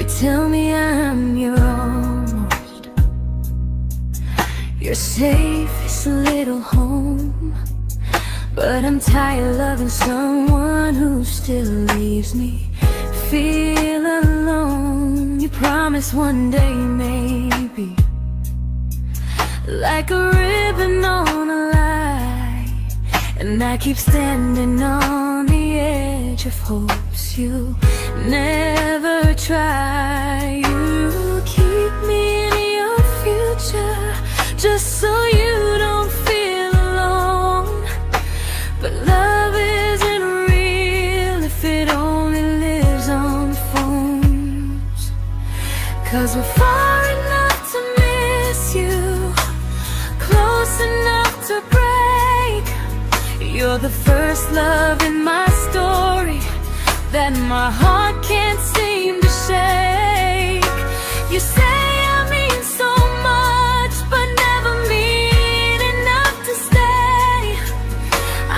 tell me I'm your almost, your safest little home. But I'm tired loving someone who still leaves me feel alone. You promise one day maybe, like a ribbon on a line, and I keep standing on the edge of hopes you never try. You keep me in your future just so you don't feel alone. But love isn't real if it only lives on phones. 'Cause we're far enough to miss you, close enough to break. You're the first love in my story that my heart can't seem to shake. You say I mean so much, but never mean enough to stay.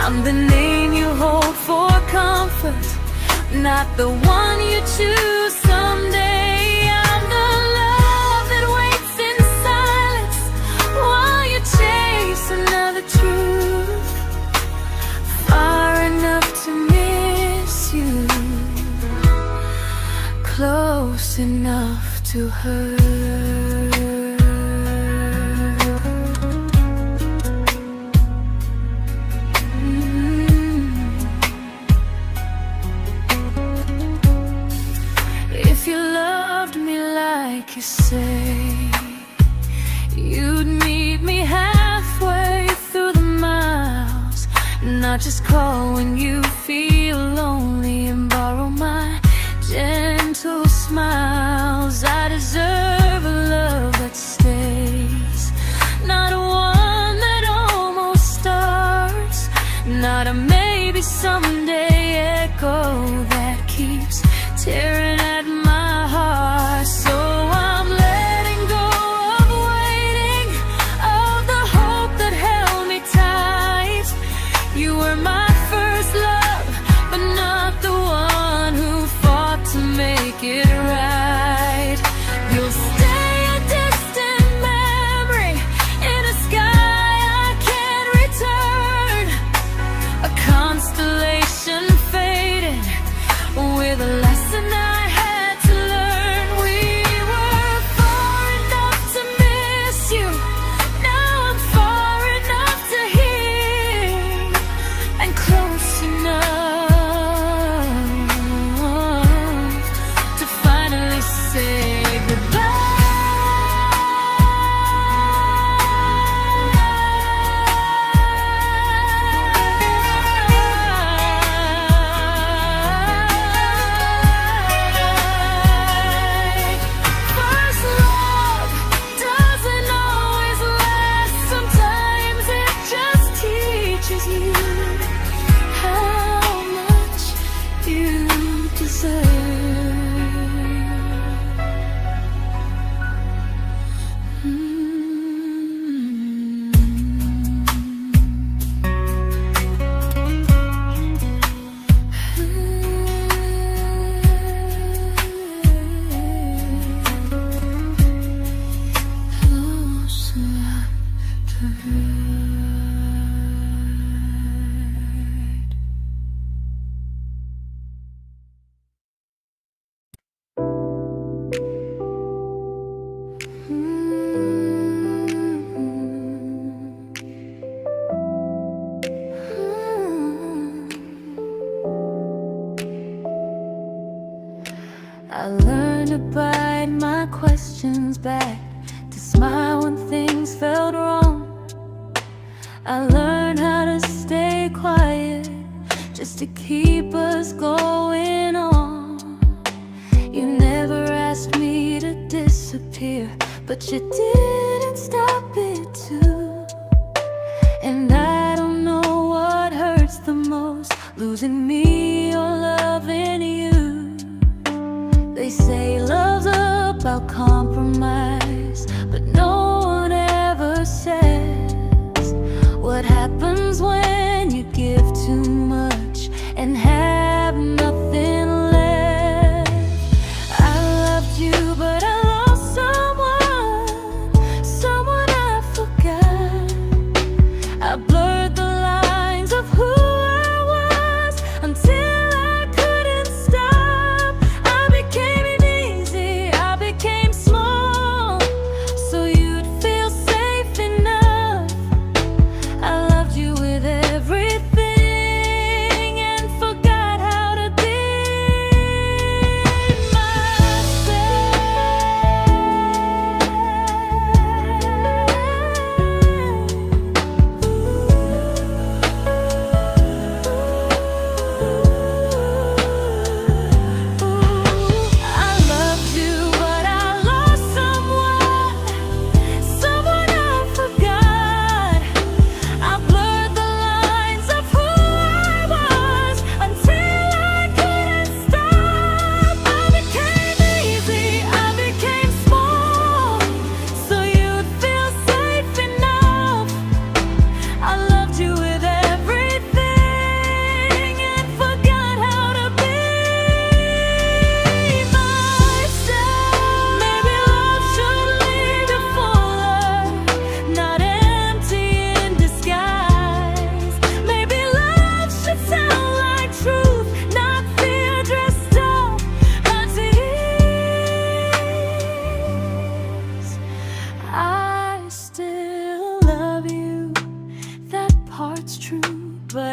I'm the name you hold for comfort, not the one you choose someday. I'm the love that waits in silence while you chase another truth. Far enough to miss you, close enough to hurt. If you loved me like you say, you'd meet me halfway through the miles, not just call when you feel lonely and borrow my gentle smiles. I deserve a love that stays, not one that almost starts, not a maybe someday echo that keeps tearing at my heart. So I'm letting go of waiting, of the hope that held me tight. You were my first love, but not the one who fought to make it right. You'll stay a distant memory in a sky I can't return, a constellation faded with a lesson I had to learn. We were far enough to miss you, now I'm far enough to hear, and close enough to finally say goodbye. First love doesn't always last, sometimes it just teaches you how much you deserve. Close enough to hurt. I learned to bite my questions back, to smile when things felt wrong. I learned how to stay quiet just to keep us going on. You never asked me to disappear, but you didn't stop it too. And I don't know what hurts the most, losing me or loving you. They say love's about compromise, but no one ever says what happens when you give too much and have nothing left. I loved you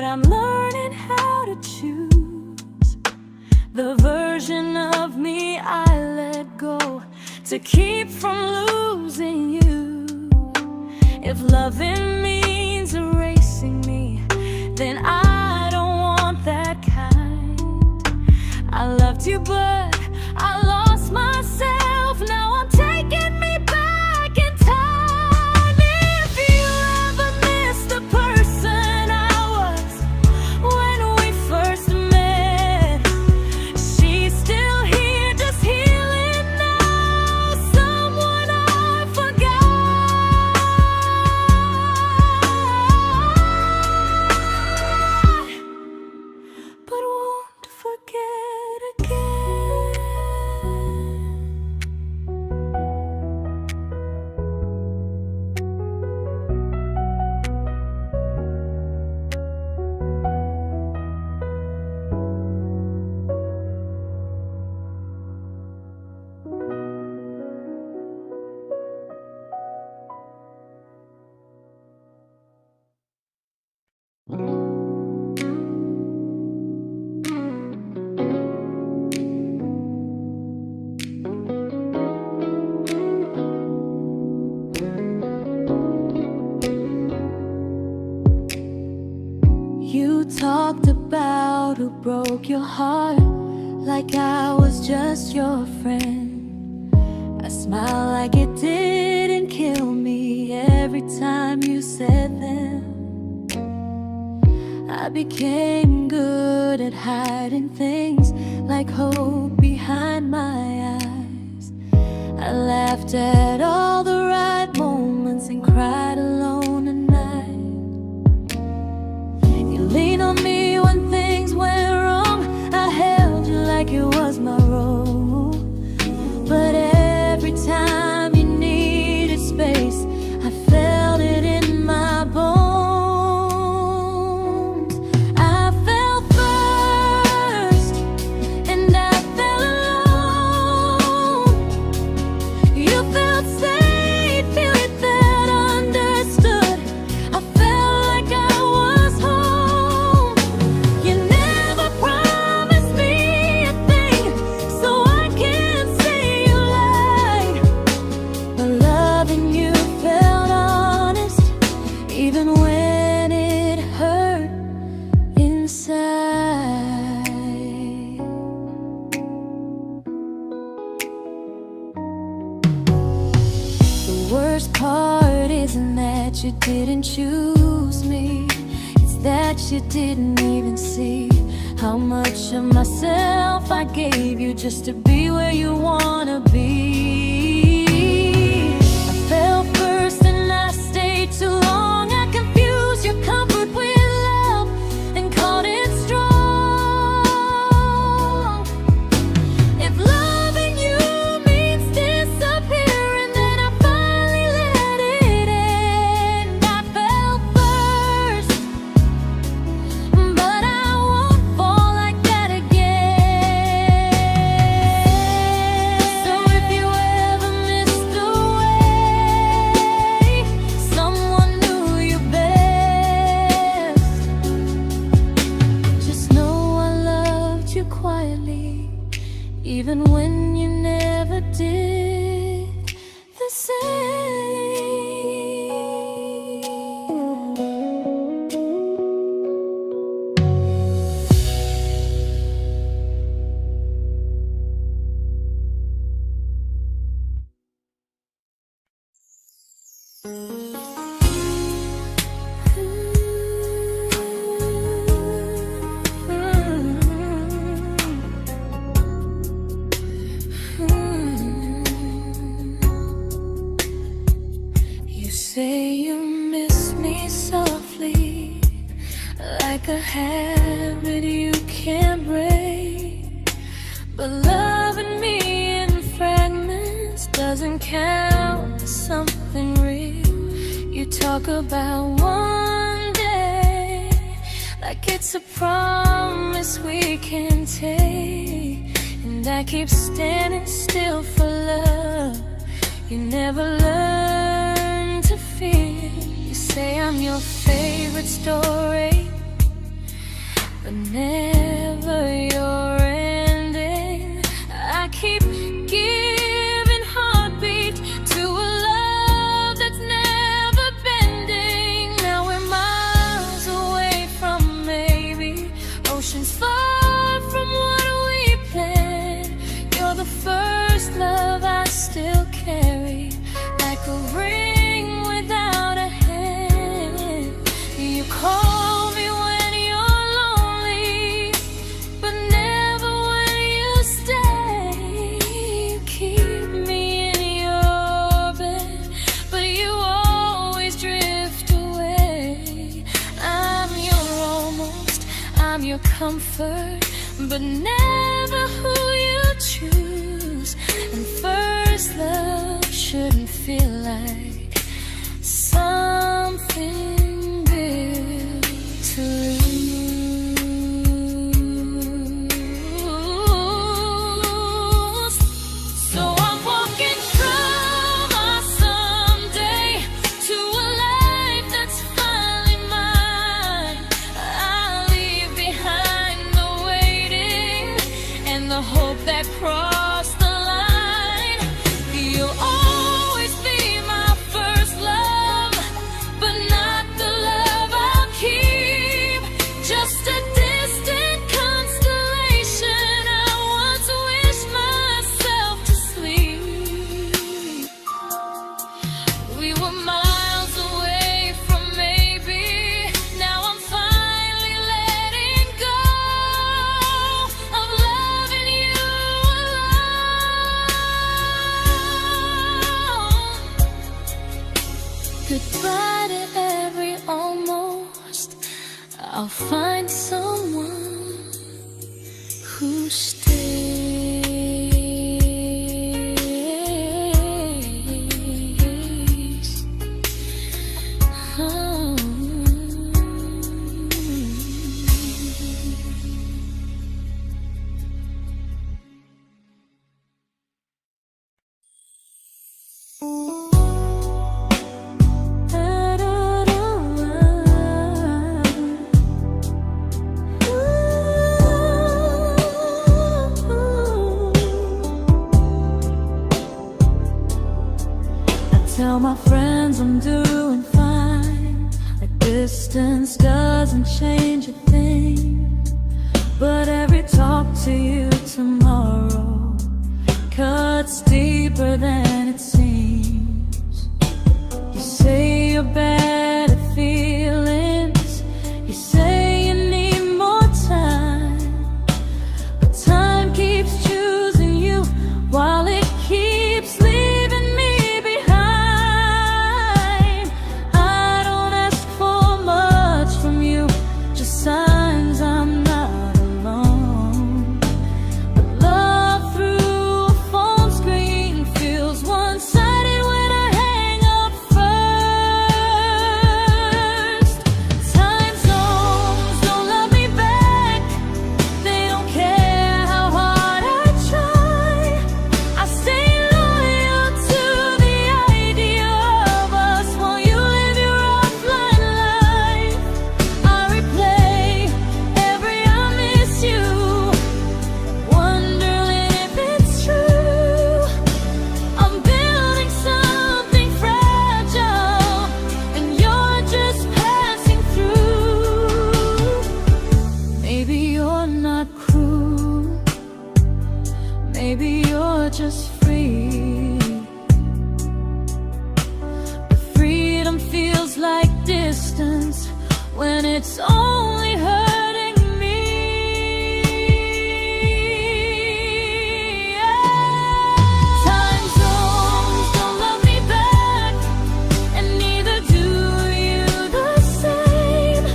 I'm learning how to choose the version of me I let go to keep from losing you. If loving means erasing me, then I don't want that kind. I loved you, but I lost myself. Now I'm taking me back in time. If you ever miss the person I was when we first met, she's still here, just healing now. Someone I forgot, but won't forget again. You talked about who broke your heart, like I was just your friend. I smiled like it didn't kill me every time you said them. I became good at hiding things like hope behind my eyes. I laughed at all the right moments and cried alone at night. You leaned on me when things went wrong. I held you like it was my role. But every time you needed space, I felt it in my bones. I fell first, and I fell alone. You felt safe, feeling that understood. I felt like I was home. You never promised me a thing, so I can't say you lied. But loving you felt honest, even when it hurt inside. The worst part isn't that you didn't choose me, it's that you didn't even see how much of myself I gave you just to be where you wanna be. I fell first and I stayed too long. I confused your comfort with love and called it strong. If loving you means disappearing, then I finally let it end. I fell first, but I won't fall like that again. So if you ever missed the way someone knew you best, just know I loved you quietly, even when you never did the same. You say you miss me softly, like a habit you can't break. But loving me in fragments doesn't count as something real. You talk about one day like it's a promise we can take, and I keep standing still for love. You never learn to feel. You say I'm your favorite story, but never your ending. I keep giving heartbeat to a love that's never bending. Now we're miles away from maybe, oceans far from what we planned. You're the first love I still carry, like a ring without a hand. You call me when you're lonely, but never when you stay. You keep me in your bed, but you always drift away. I'm your almost, I'm your comfort, but never who you choose. And first love shouldn't feel like something built to lose. So I'm walking through my someday to a life that's finally mine. I'll leave behind the waiting and the hope that crossed the line. You'll always be my first love, but not the love I'll keep. Just a distant constellation I once wished myself to sleep. We were miles away from maybe, now I'm finally letting go of loving you alone. Goodbye to every almost, I'll find someone who stays. Oh. Tell my friends I'm doing fine, like distance doesn't change a thing. But every talk to you tomorrow cuts deeper than it seems. You say you're bad at feelings, you say you need more time, but time keeps choosing you while it keeps leaving me behind. I don't ask for much from you, just signs I'm not alone. But love through a phone screen feels one-sided when I hang up first. Time zones don't love me back, they don't care how hard I try. I stay loyal to the idea of us while you live your offline life. I replay every I miss you, wondering if it's true. I'm building something fragile, and you're just passing through. Maybe you're not cruel, maybe you're just free. But freedom feels like distance when it's only hurting me. Time zones don't love me back, and neither do you the same.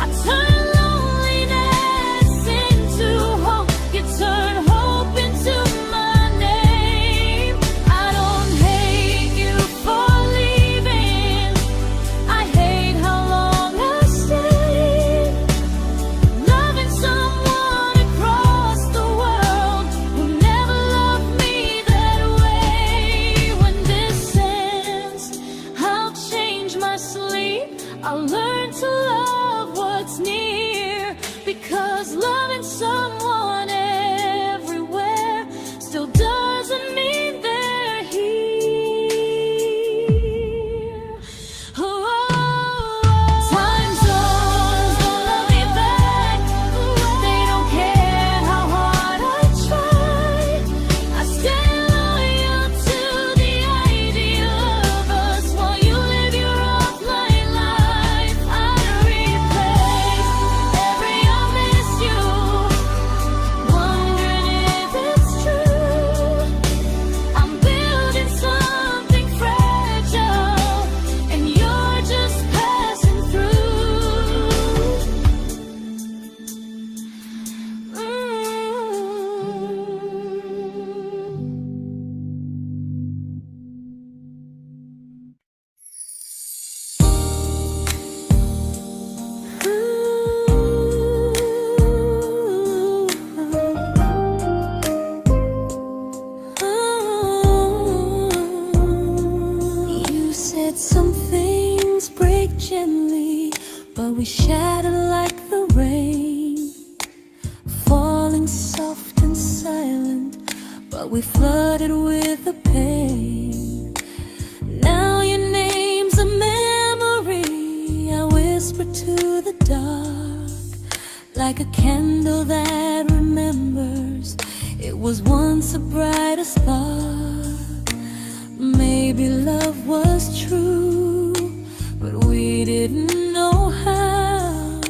I turn loneliness into hope, you turn hope into my name. I don't hate you for leaving, I hate how long I stayed. we shattered like the rain, falling soft and silent, but we flooded with the pain. Now your name's a memory I whisper to the dark, like a candle that remembers it was once a brighter spark. Maybe love was true, but we didn't know how.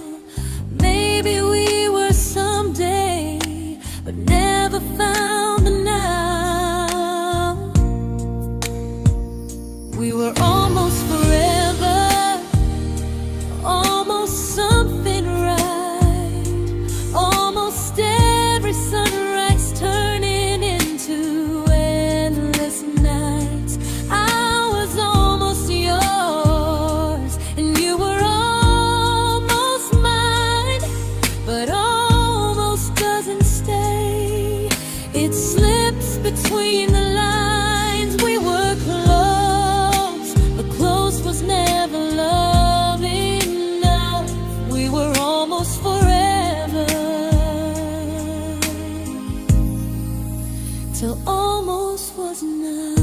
Maybe we were someday, but never found the now. We were almost forever, almost something right, almost every sunrise turning into endless nights. I was almost yours, and you were almost mine, but almost doesn't stay. It slips between the lines. We were close, but close was never love enough. We were almost forever, till almost was enough.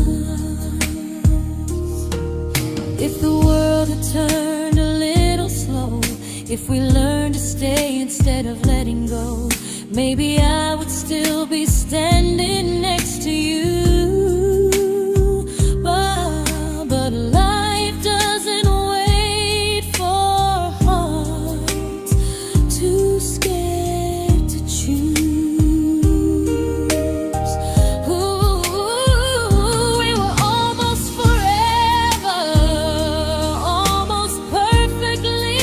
If the world had turned a little slow, if we learned to stay instead of letting go, maybe I would still be standing next to you. But life doesn't wait for hearts too scared to choose. Ooh, we were almost forever, almost perfectly,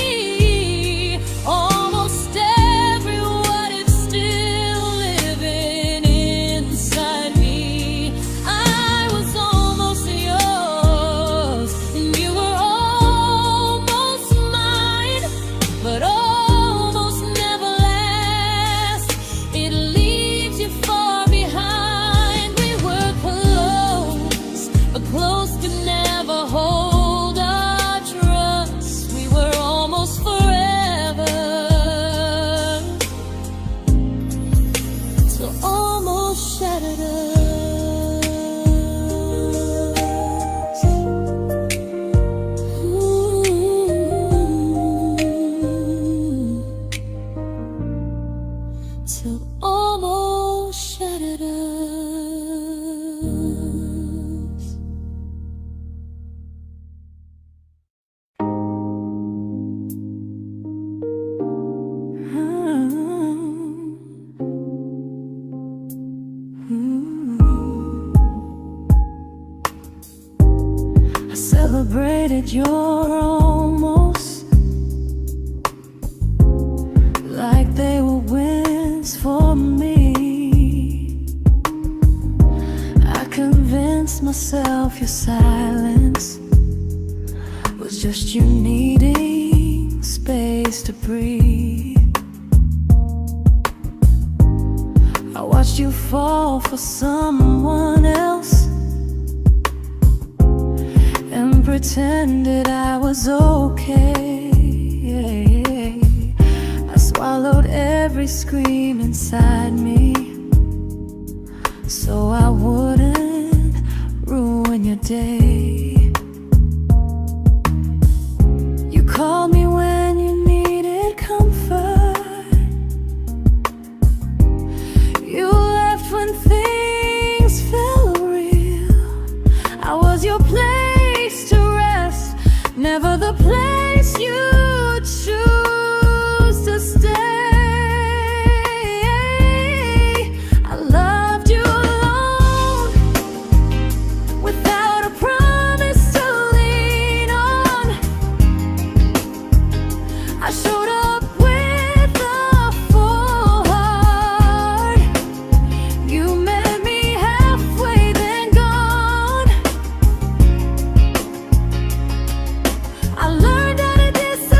almost every what if still living inside me. I was almost yours, and you were almost mine, but almost never lasts. It leaves you far behind. We were close, but close could never hold our trust. We were almost forever, till almost shattered us. Ooh, till almost shattered us. I celebrated your almost like they were wins for me. I convinced myself your silence was just you needing space to breathe. I watched you fall for someone else and pretended I was okay. I swallowed every scream inside me so I wouldn't ruin your day. You called me when you needed comfort. You left when things felt real. I was your place to rest, never the place you choose to stay. I loved you alone, without a promise to lean on. I showed up with a full heart. You met me halfway, then gone. I learned how to disappear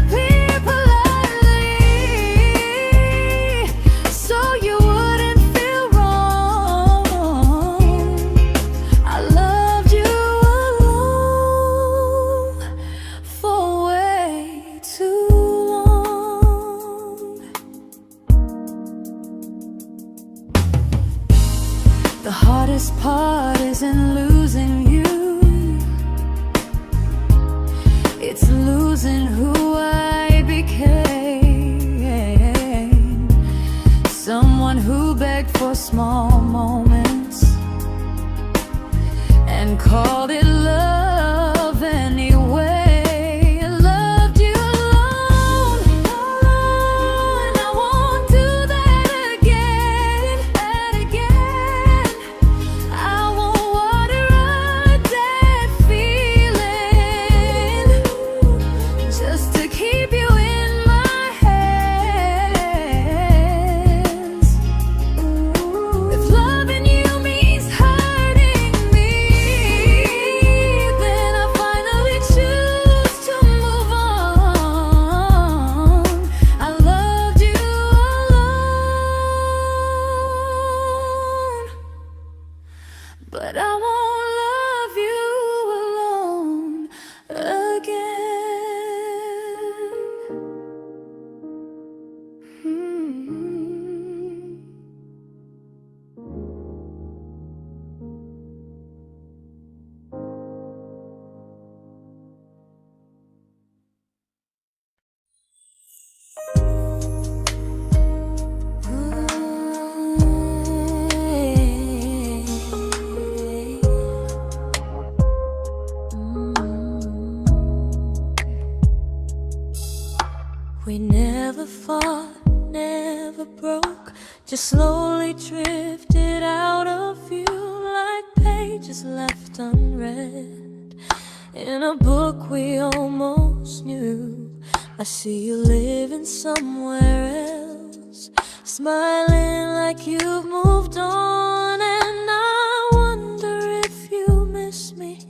heart isn't losing you, it's losing who I became. Someone who begged for small moments and called it love anyway. Loved you alone, and I won't do that again, and again. I won't water a dead feeling just to keep you in my hands. If loving you means hurting me, then I finally choose to move on. I loved you alone, but I won't love you alone again. We never fought, never broke, just slowly drifted out of view like pages left unread in a book we almost knew. I see you living somewhere else, smiling like you've moved on, and I wonder if you miss me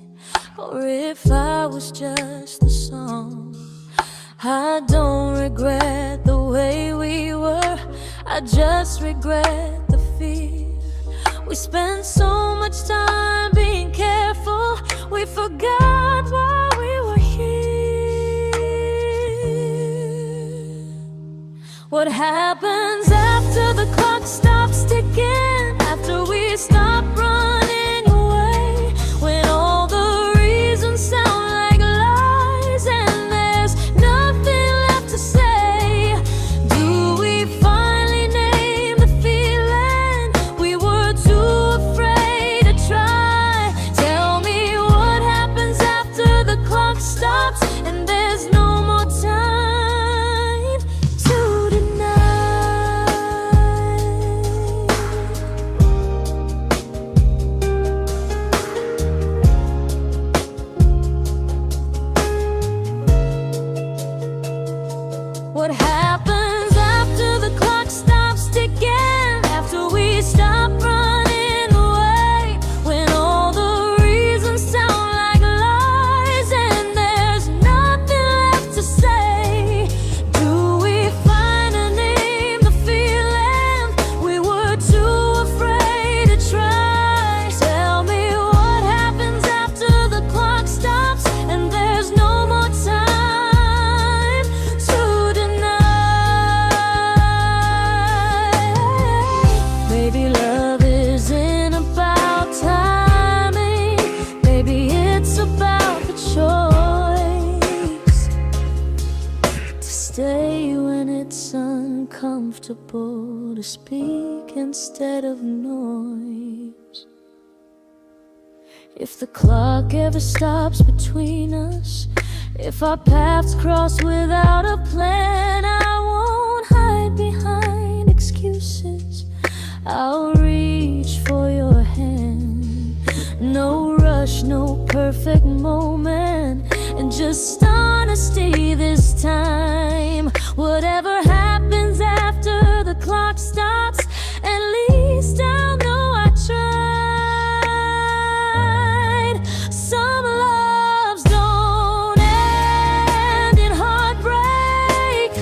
or if I was just a song. I don't regret the way we were, I just regret the fear. We spent so much time being careful, we forgot why we were here. What happens after the clock stops ticking, after we stop running away, when all the reasons sound like lies and there's nothing left to say? Do we finally name the feeling we were too afraid to try? Tell me what happens after the clock stops and there's no more time to deny. What happens after the clock stops ticking, after we stop running away, when all the reasons sound like lies and there's nothing left to say? Do we finally name the feeling we were too afraid to try? Tell me what happens after the clock stops and there's no more time to deny. Maybe love isn't about timing, maybe it's about the choice to stay when it's uncomfortable, to speak instead of noise. If the clock ever stops between us, if our paths cross without a plan, I won't hide behind excuses, I'll reach for your hand. No rush, no perfect moment, and just honesty this time. Whatever happens after the clock stops, at least I'll know I tried. Some loves don't end in heartbreak,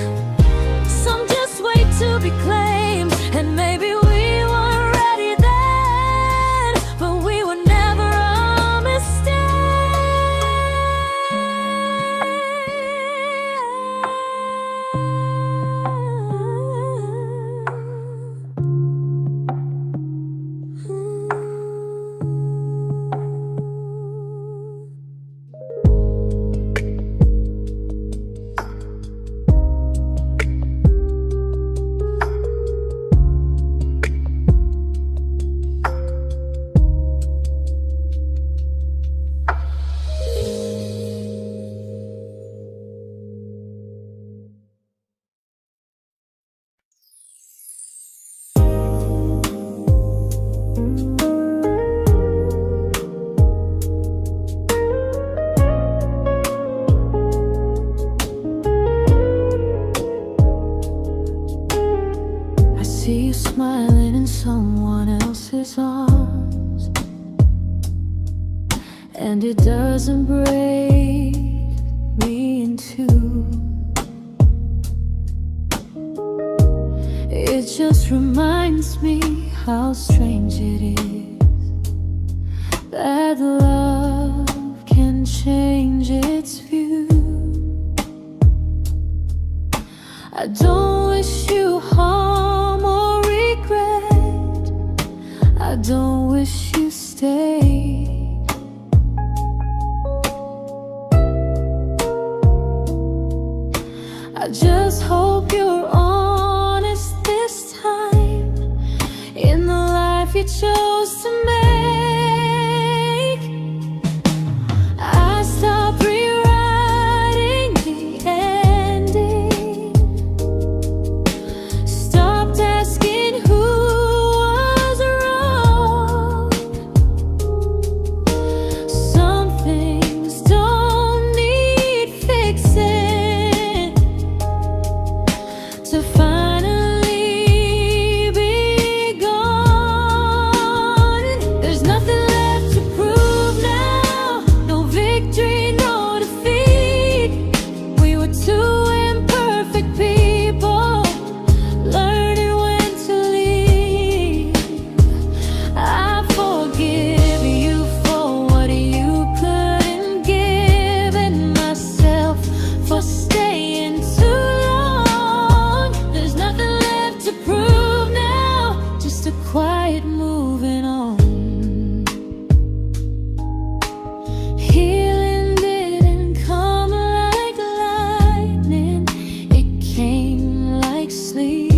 some just wait to be claimed, and maybe we weren't ready then, but we were never a mistake. and it doesn't break me in two. It just reminds me how strange it is that love can change its view. I don't wish you harm or regret. I don't wish you stay. I just hope you're honest this time in the life you chose to make. I stopped rewriting the ending, stopped asking who was wrong. Some things don't need fixing to finally be gone. There's nothing left to prove now, no victory, no defeat. We were two imperfect people, learning when to leave. I forgive you for what you couldn't give, and myself for staying too long. There's nothing left to prove now, just a quiet moving on. Healing didn't come like lightning, it came like sleep.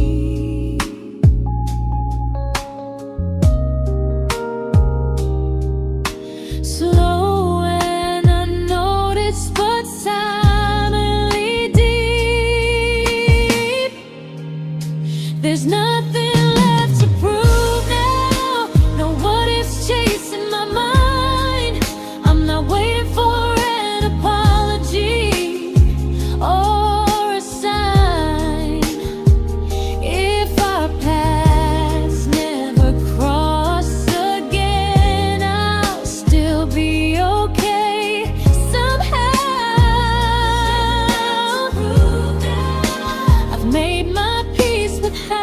Slow and unnoticed, but silently deep. There's nothing left to prove now, no what ifs chasing my mind. I'm not waiting for an apology or a sign. If our paths never cross again, I'll still be okay somehow. I've made my peace with how.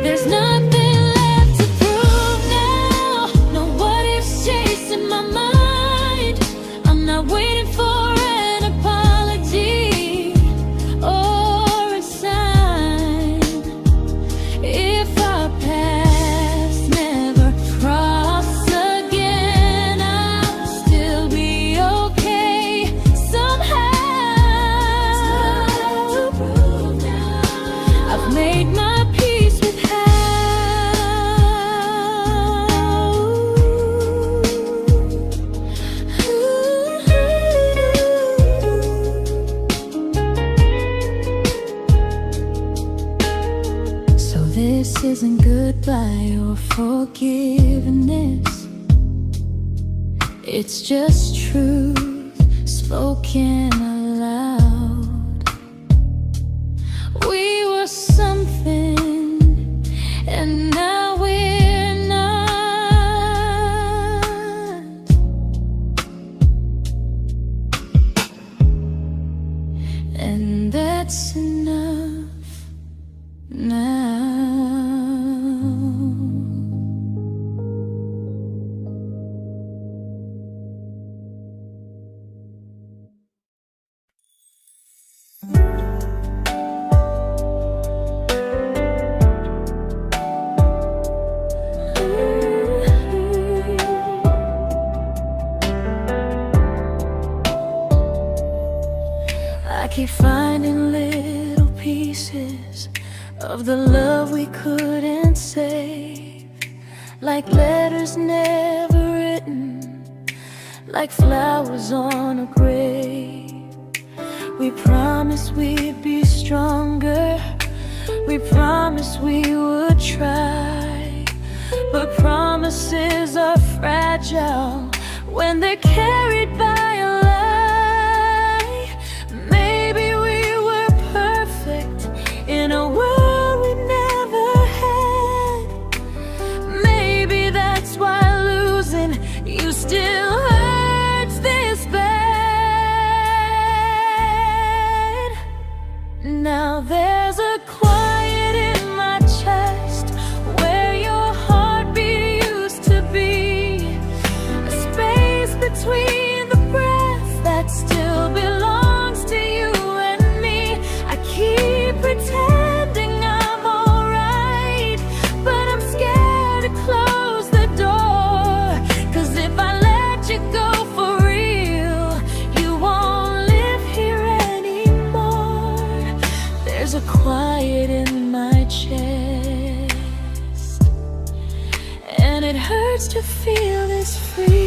There's nothing left to prove now, no what ifs chasing my mind. I'm not waiting for an apology or a sign. If our paths never cross again, I'll still be okay somehow. I've made my peace with how. So this isn't goodbye or forgiveness, it's just truth spoken aloud. We were something, and now we're not. And that's enough now. I keep finding little pieces of the love we couldn't save, like letters never written, like flowers on a grave. We promised we'd be stronger, We promised we would try, but promises are fragile when they're carried by a lie. Maybe we were perfect in a world we never had. Maybe that's why losing you still hurts this bad. Now there's a quiet in my chest where your heartbeat used to be, a space between the breath that still belongs to you and me. I keep pretending I'm alright, but I'm scared to close the door. 'Cause if I let you go for real, you won't live here anymore. There's a quiet in my chest, and it hurts to feel this free.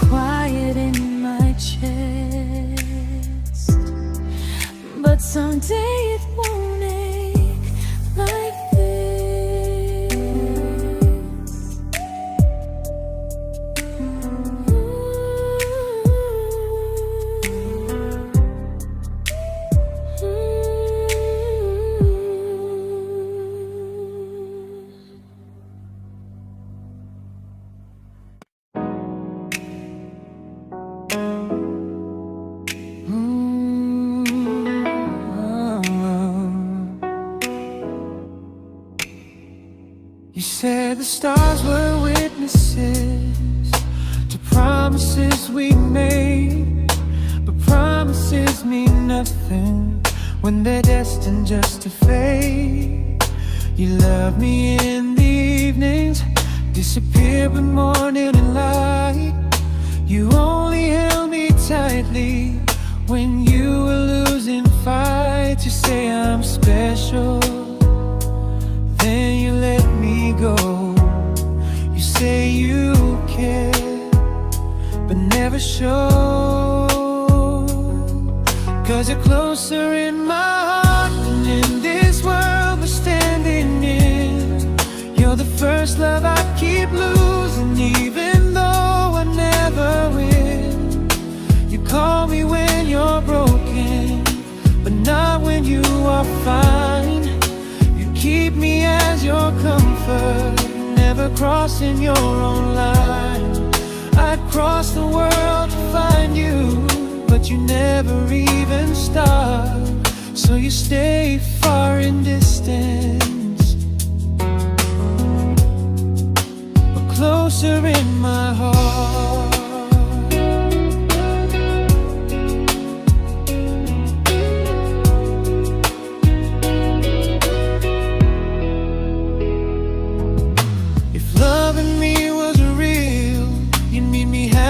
Quiet in my chest, but someday it won't ache like this. You said the stars were witnesses to promises we made, but promises mean nothing when they're destined just to fade. You love me in the evenings, disappear when morning and light. You only held me tightly when you were losing fights. You say I'm special, then you let me go. You say you care, but never show. 'Cause you're closer in my heart than in this world we're standing in. You're the first love I keep losing, even though I never win. You call me when you're broken, but not when you are fine. Keep me as your comfort, never crossing your own line. I'd cross the world to find you, but you never even start. So you stay far in distance, but closer in my heart.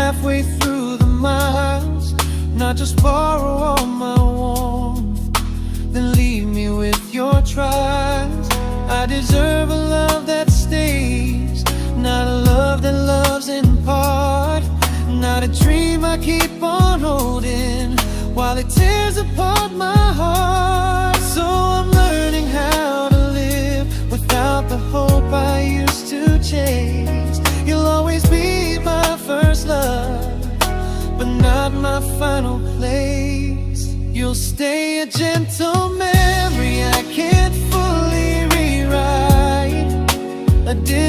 Halfway through the miles, not just borrow all my warmth, then leave me with your trials. I deserve a love that stays, not a love that loves in part. Not a dream I keep on holding while it tears apart my heart. So I'm learning how to live without the hope I used to chase. You'll always be my first love, but not my final place. You'll stay a gentle memory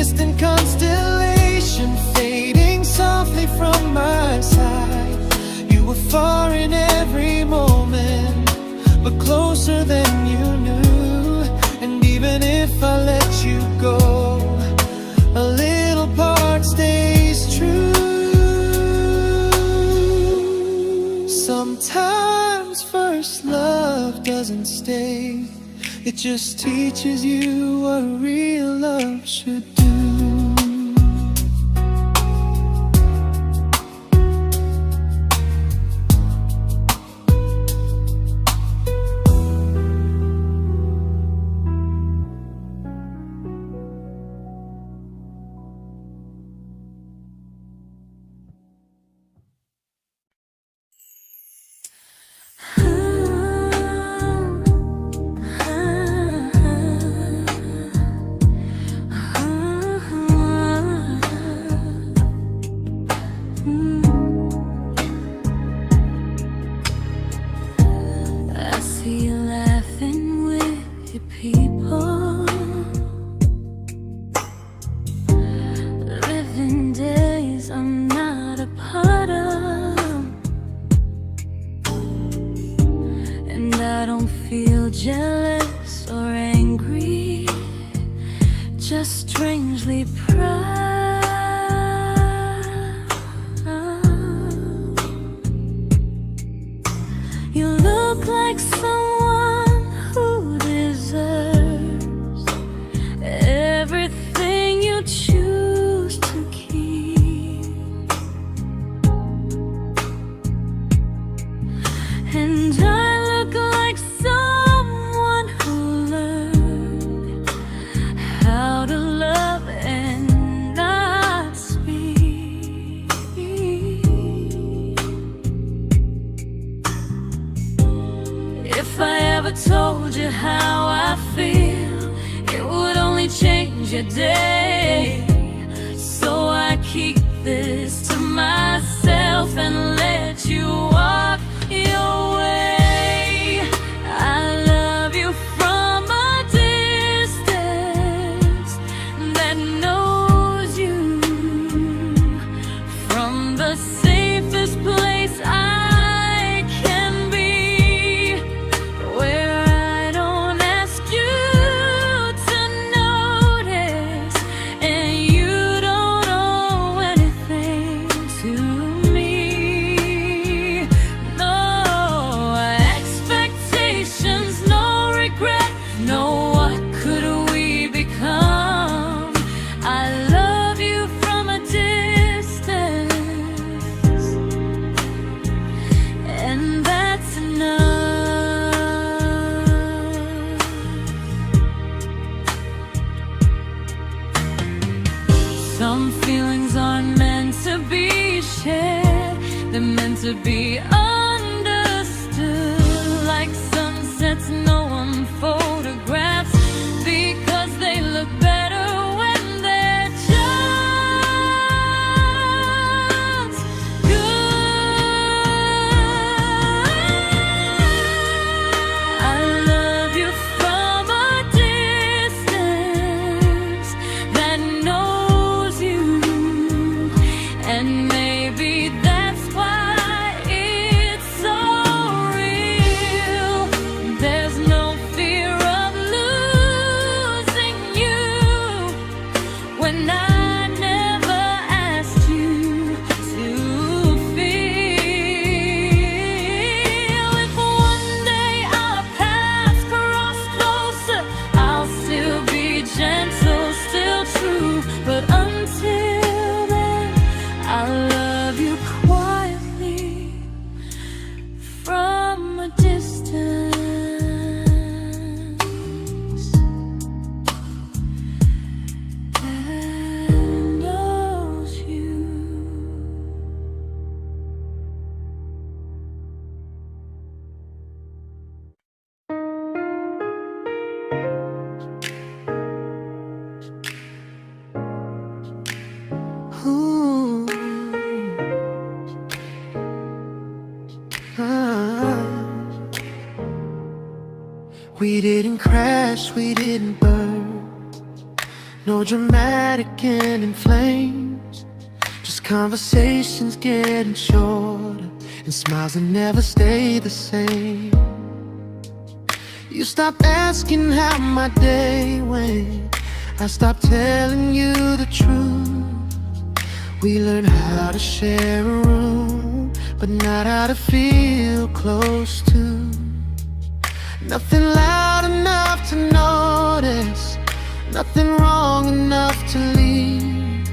distant constellation fading softly from my side. You were far in every moment, but closer than you knew. And even if I let you go, a little part stays true. Sometimes first love doesn't stay, it just teaches you what real love should do. Jealous or angry, just strangely proud. You look like someone who deserves everything you choose to keep. And I look like someone who learned how to love and not speak. If I ever told you how I feel, it would only change your day. So I keep this to myself and let you walk your way. I love you from a distance that knows you, from the safest place I can be, where I don't ask you to notice and you don't owe anything to me. No expectations, no regret, no what could we become. I love you from a distance, and that's enough. Some feelings aren't meant to be shared, they're meant to be understood. Like sunsets no one photographs, because they look better when they're just good. I love you from a distance that knows you, and maybe that's why it's so real. There's no fear of losing you when I never asked you to feel. If one day our paths cross closer, I'll still be gentle, still true. But until then, I love you quietly from a distance that knows you. Ooh. Ah. We didn't crash, we didn't burn. No dramatic ending flames, just conversations getting shorter, and smiles that never stay the same. You stopped asking how my day went, I stopped telling you the truth. We learned how to share a room, but not how to feel close to. Nothing loud enough to notice, nothing wrong enough to leave.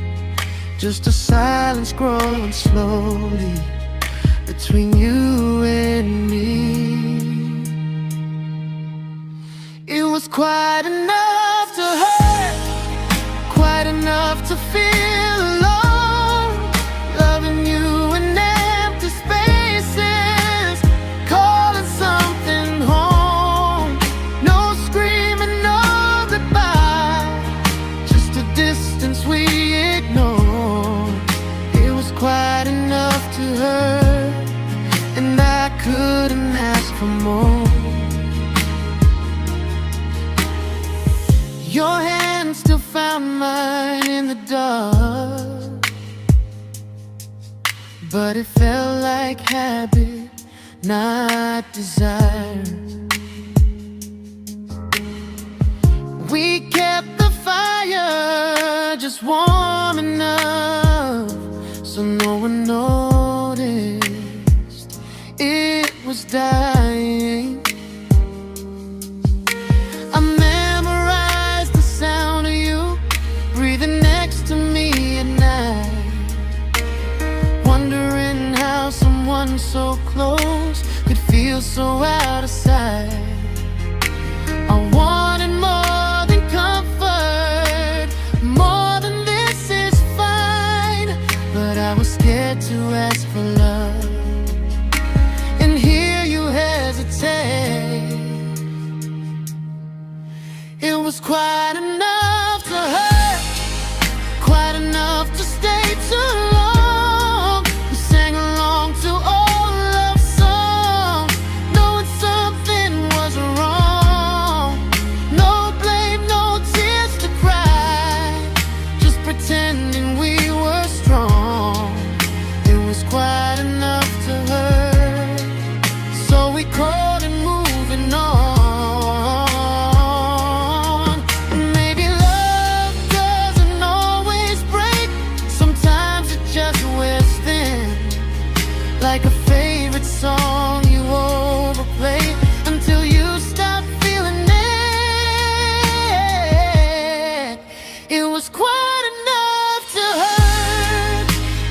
Just a silence growing slowly between you and me. It was quite enough to hurt, quite enough to feel alone. Loving you in empty spaces, calling something home. No screaming, no goodbye, just a distance we ignored. It was quite enough to hurt, and I couldn't ask for more. Your hand still found mine in the dark, but it felt like habit, not desire. We kept the fire just warm enough so no one noticed it was dying. I memorized the sound of you breathing next to me at night, wondering how someone so close could feel so out of sight. I wanted more than comfort, more than this is fine, but I was scared to ask for love, and here you hesitate. It was quite enough to hurt, quite enough to stay too long. We sang along to old love songs, knowing something was wrong. No blame, no tears to cry, just pretending we were strong. It was quite enough to hurt, so we called it moving on. Maybe love doesn't always break, sometimes it just wears thin, like a favorite song you overplay until you stop feeling it. It was quite enough to hurt,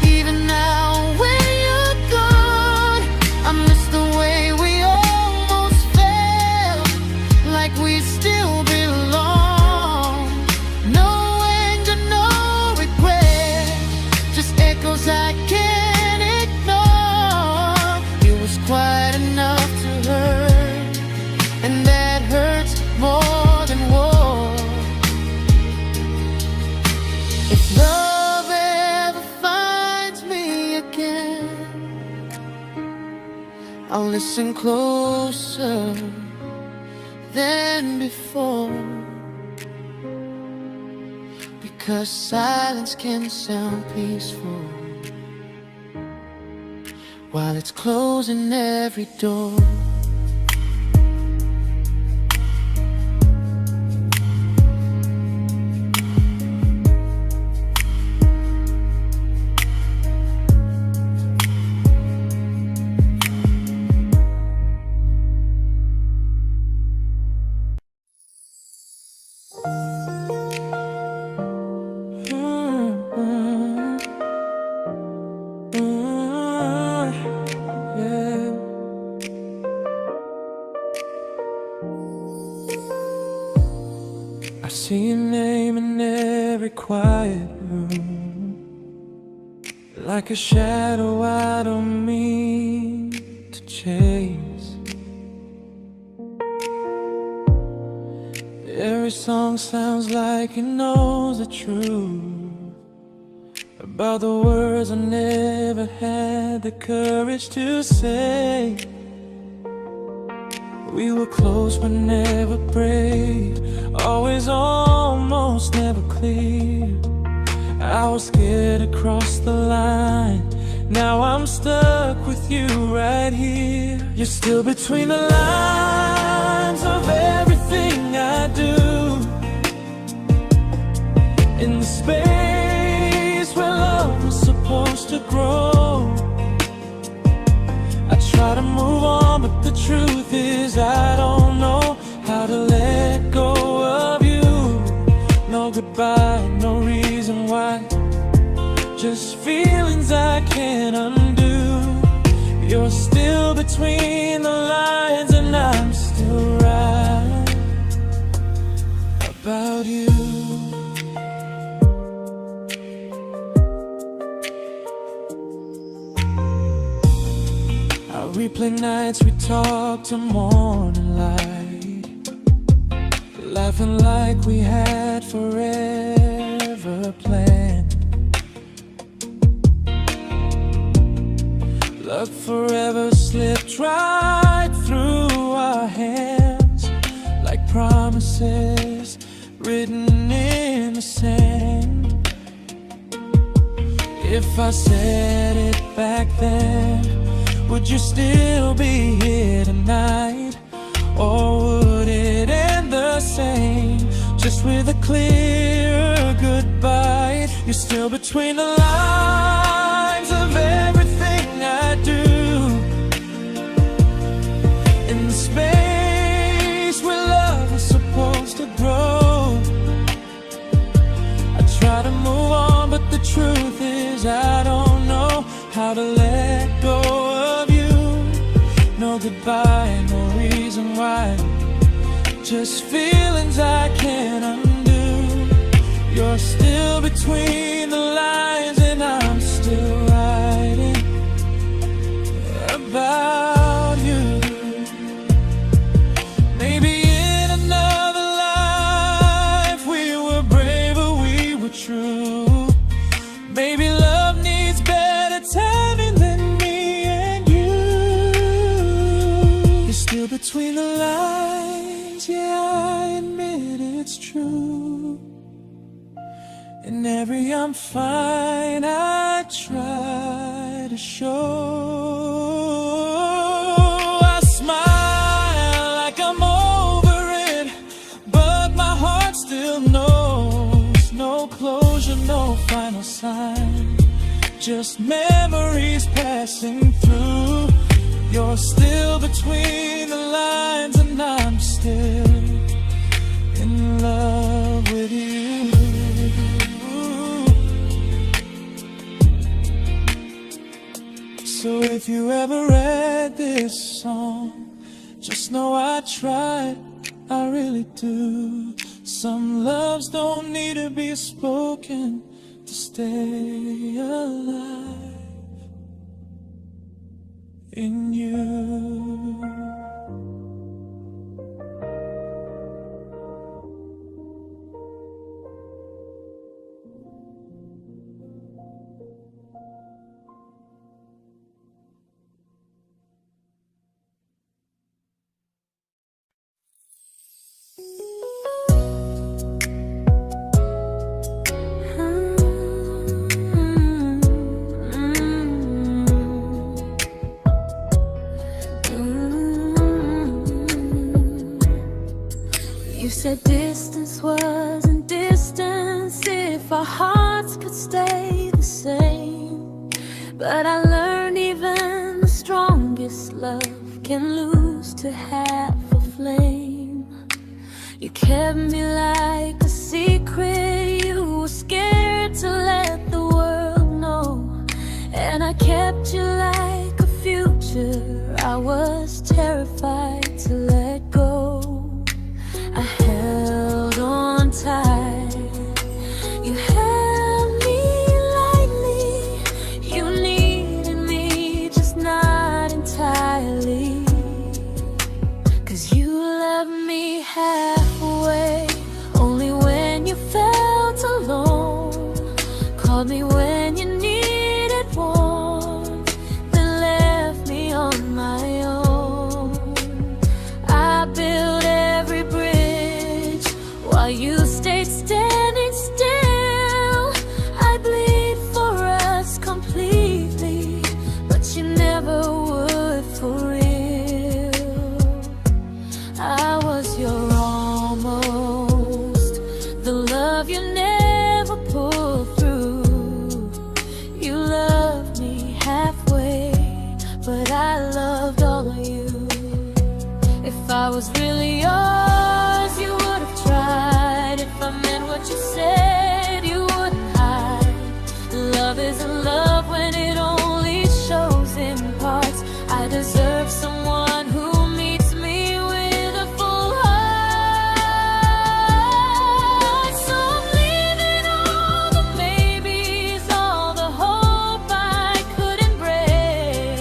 even now when you're gone. I miss the way we almost felt, like we still belong. No anger, no regret, just echoes I can't ignore. It was quite enough to hurt, and that hurts more than war. If love ever finds me again, I'll listen closer than before, because silence can sound peaceful while it's closing every door. I see your name in every quiet room, like a shadow I don't mean to chase. Every song sounds like it knows the truth about the words I never had the courage to say. We were close but never brave, always almost, never close. clear. I was scared to cross the line. Now I'm stuck with you right here. You're still between the lines of everything I do. In the space where love was supposed to grow. I try to move on, but the truth is I don't know how to let go of you. No goodbye, no reason why. Just feelings I can't undo. You're still between the lines, and I'm still right about you. I replay nights we talk till morning light, laughing like we had forever planned. Luck forever slipped right through our hands, like promises written in the sand. If I said it back then, would you still be here tonight? Or would it end the same, just with a clear goodbye? You're still between the lines of everything I do. In the space where love was supposed to grow. I try to move on, but the truth is I don't know how to let go of you. No goodbye, no reason why. Just feelings I can't undo. You're still between the lines, and I'm still writing about you. Maybe in another life we were braver, we were true. Maybe love needs better timing than me and you. You're still between the lines, yeah, I admit it's true. In every I'm fine I try to show. I smile like I'm over it, but my heart still knows. No closure, no final sign, just memories passing through. You're still between the lines, and I'm still in love with you. So if you ever read this song, just know I tried, I really do. Some loves don't need to be spoken to stay alive in you. You said distance wasn't distance if our hearts could stay the same. But I learned even the strongest love can lose to half a flame. You kept me like a secret, you were scared to let the world know. And I kept you like a future, I was terrified to let go. I held on tight, you held me lightly. You needed me, just not entirely. 'Cause you loved me halfway, only when you felt alone. Called me when you needed warmth, then left me on my own. I built every bridge while you stayed standing still. love you never pulled through. You loved me halfway, but I loved all of you. If I was really yours, you would have tried. If I meant what you said, you wouldn't hide. Love isn't love when it only shows in parts. I deserve someone who meets me with a full heart. So I'm leaving all the maybes, all the hope I couldn't break.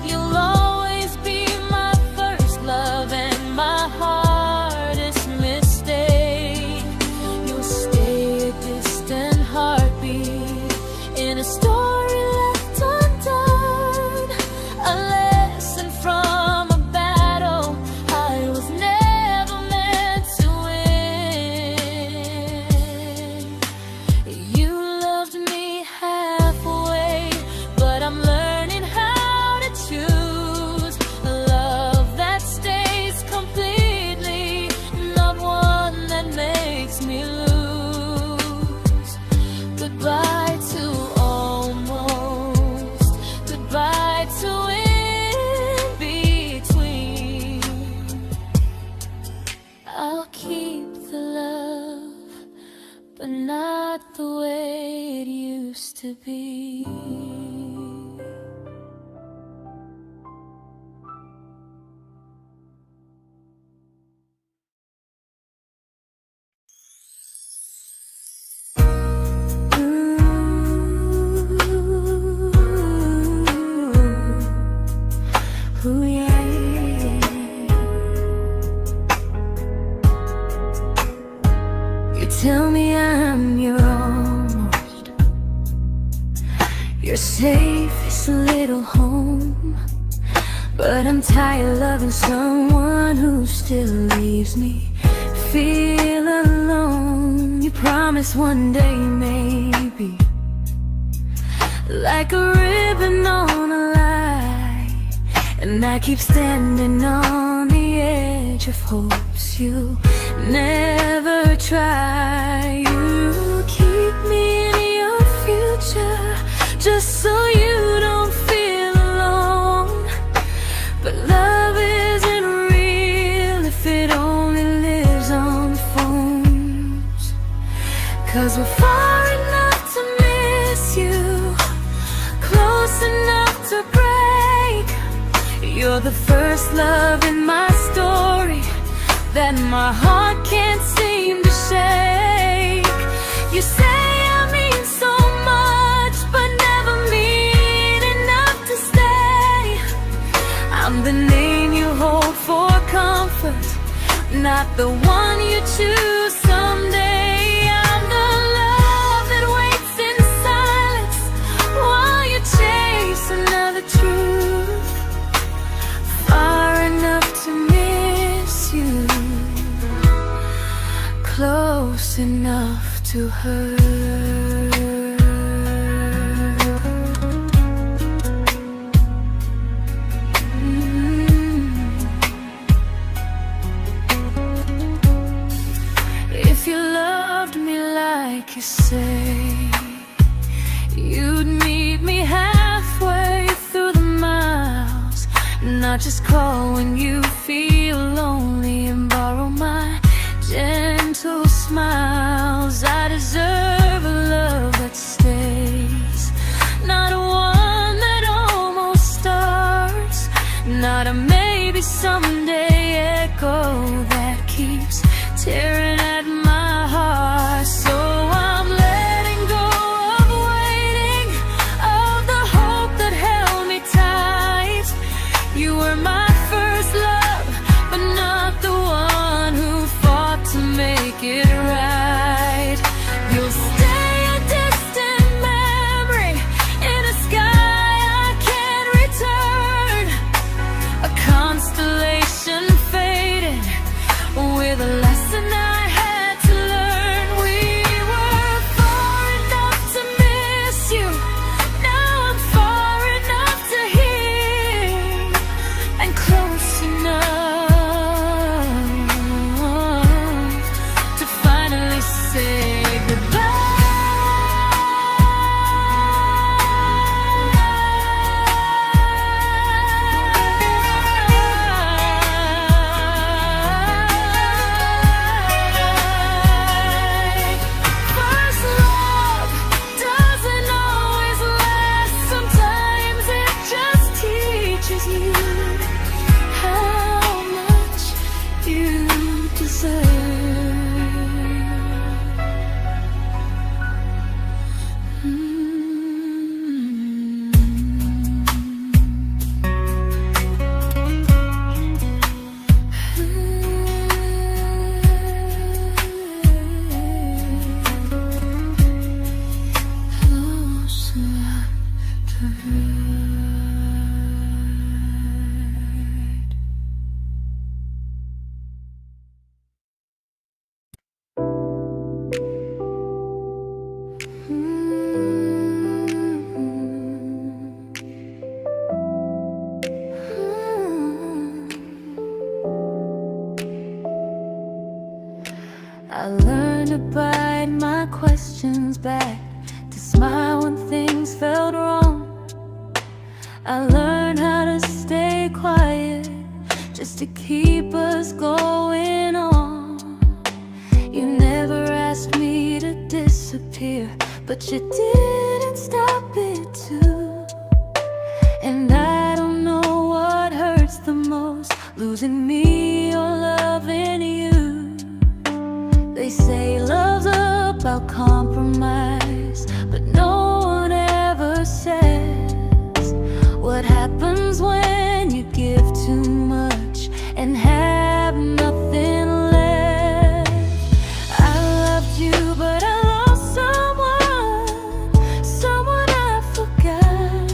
You'll always be my first love and my hardest mistake. You'll stay a distant heartbeat in a story left undone, a lesson from a battle I was never meant to win. You loved me halfway, but I'm learning how to choose a love that stays completely, not one that makes me lose. Goodbye to almost, goodbye to in between. I'll keep the love, but not the way it used to be. Ooh, yeah, yeah. You tell me I'm your almost, your safest little home, but I'm tired loving someone who still leaves me feel alone. You promise one day maybe, like a ribbon on a line, and I keep standing on the edge of hopes you never try. You keep me in your future just so you don't feel alone. But love isn't real if it only lives on phones. 'Cause we're far enough to miss you, close enough to break. You're the first love in my story that my heart can't seem to shake. You say I mean so much, but never mean enough to stay. I'm the name you hold for comfort, not the one you choose someday. I'm the love that waits in silence while you chase another truth. Far enough to miss you, close enough to hurt. If you loved me like you say, you'd meet me halfway through the miles, not just call when you feel lonely and borrow my gentle smiles. I deserve a love that stays, not one that almost starts, not a maybe someday echo that keeps tearing at my heart. So I'm letting go of waiting, of the hope that held me tight. You were my first love, but not the one I learned to bite my questions back, to smile when things felt wrong. I learned how to stay quiet, just to keep us going on. You never asked me to disappear, but you didn't stop it too. And I don't know what hurts the most, losing me or loving you. They say love's about compromise, but no one ever says what happens when you give too much and have nothing left. I loved you, but I lost someone I forgot.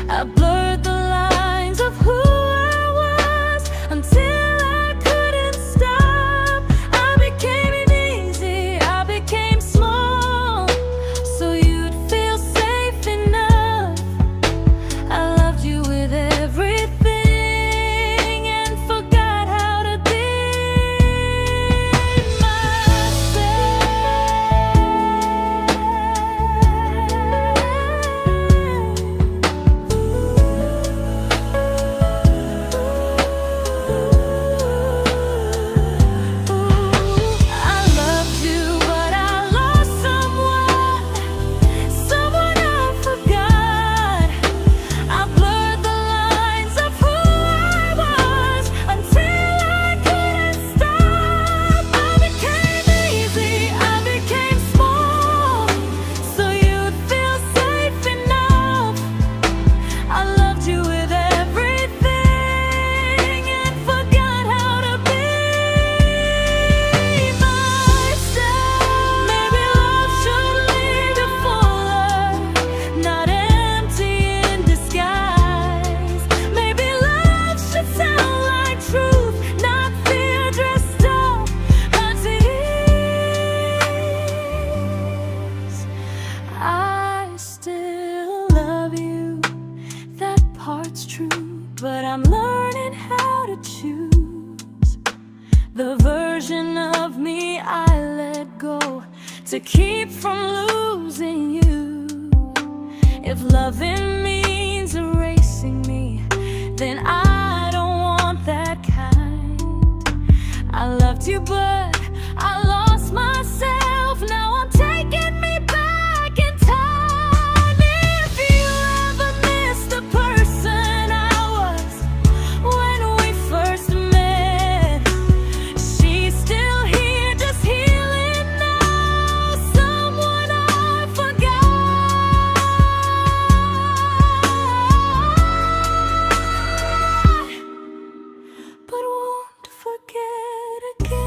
I blurred the lines of who I was until I couldn't stop. I became easy, I became small, so you'd feel safe enough. I loved you with everything and forgot how to be I loved you, but I lost someone I forgot. I blurred the lines of who I was until I couldn't stop. I became easy, I became small, so you'd feel safe enough. I loved you with everything and forgot how to be myself. Maybe love should lead you fuller, not empty in disguise. Maybe love should sound like truth, not fear dressed up as ease. I still love you, that part's true, but I'm learning how to choose the version of me I let go to keep from losing you. If loving means erasing me, then I don't want that kind. I loved you, but I lost myself. Now I'm taking me back in time. If you ever missed the person I was when we first met, she's still here, just healing now. Someone I forgot, but won't forget again.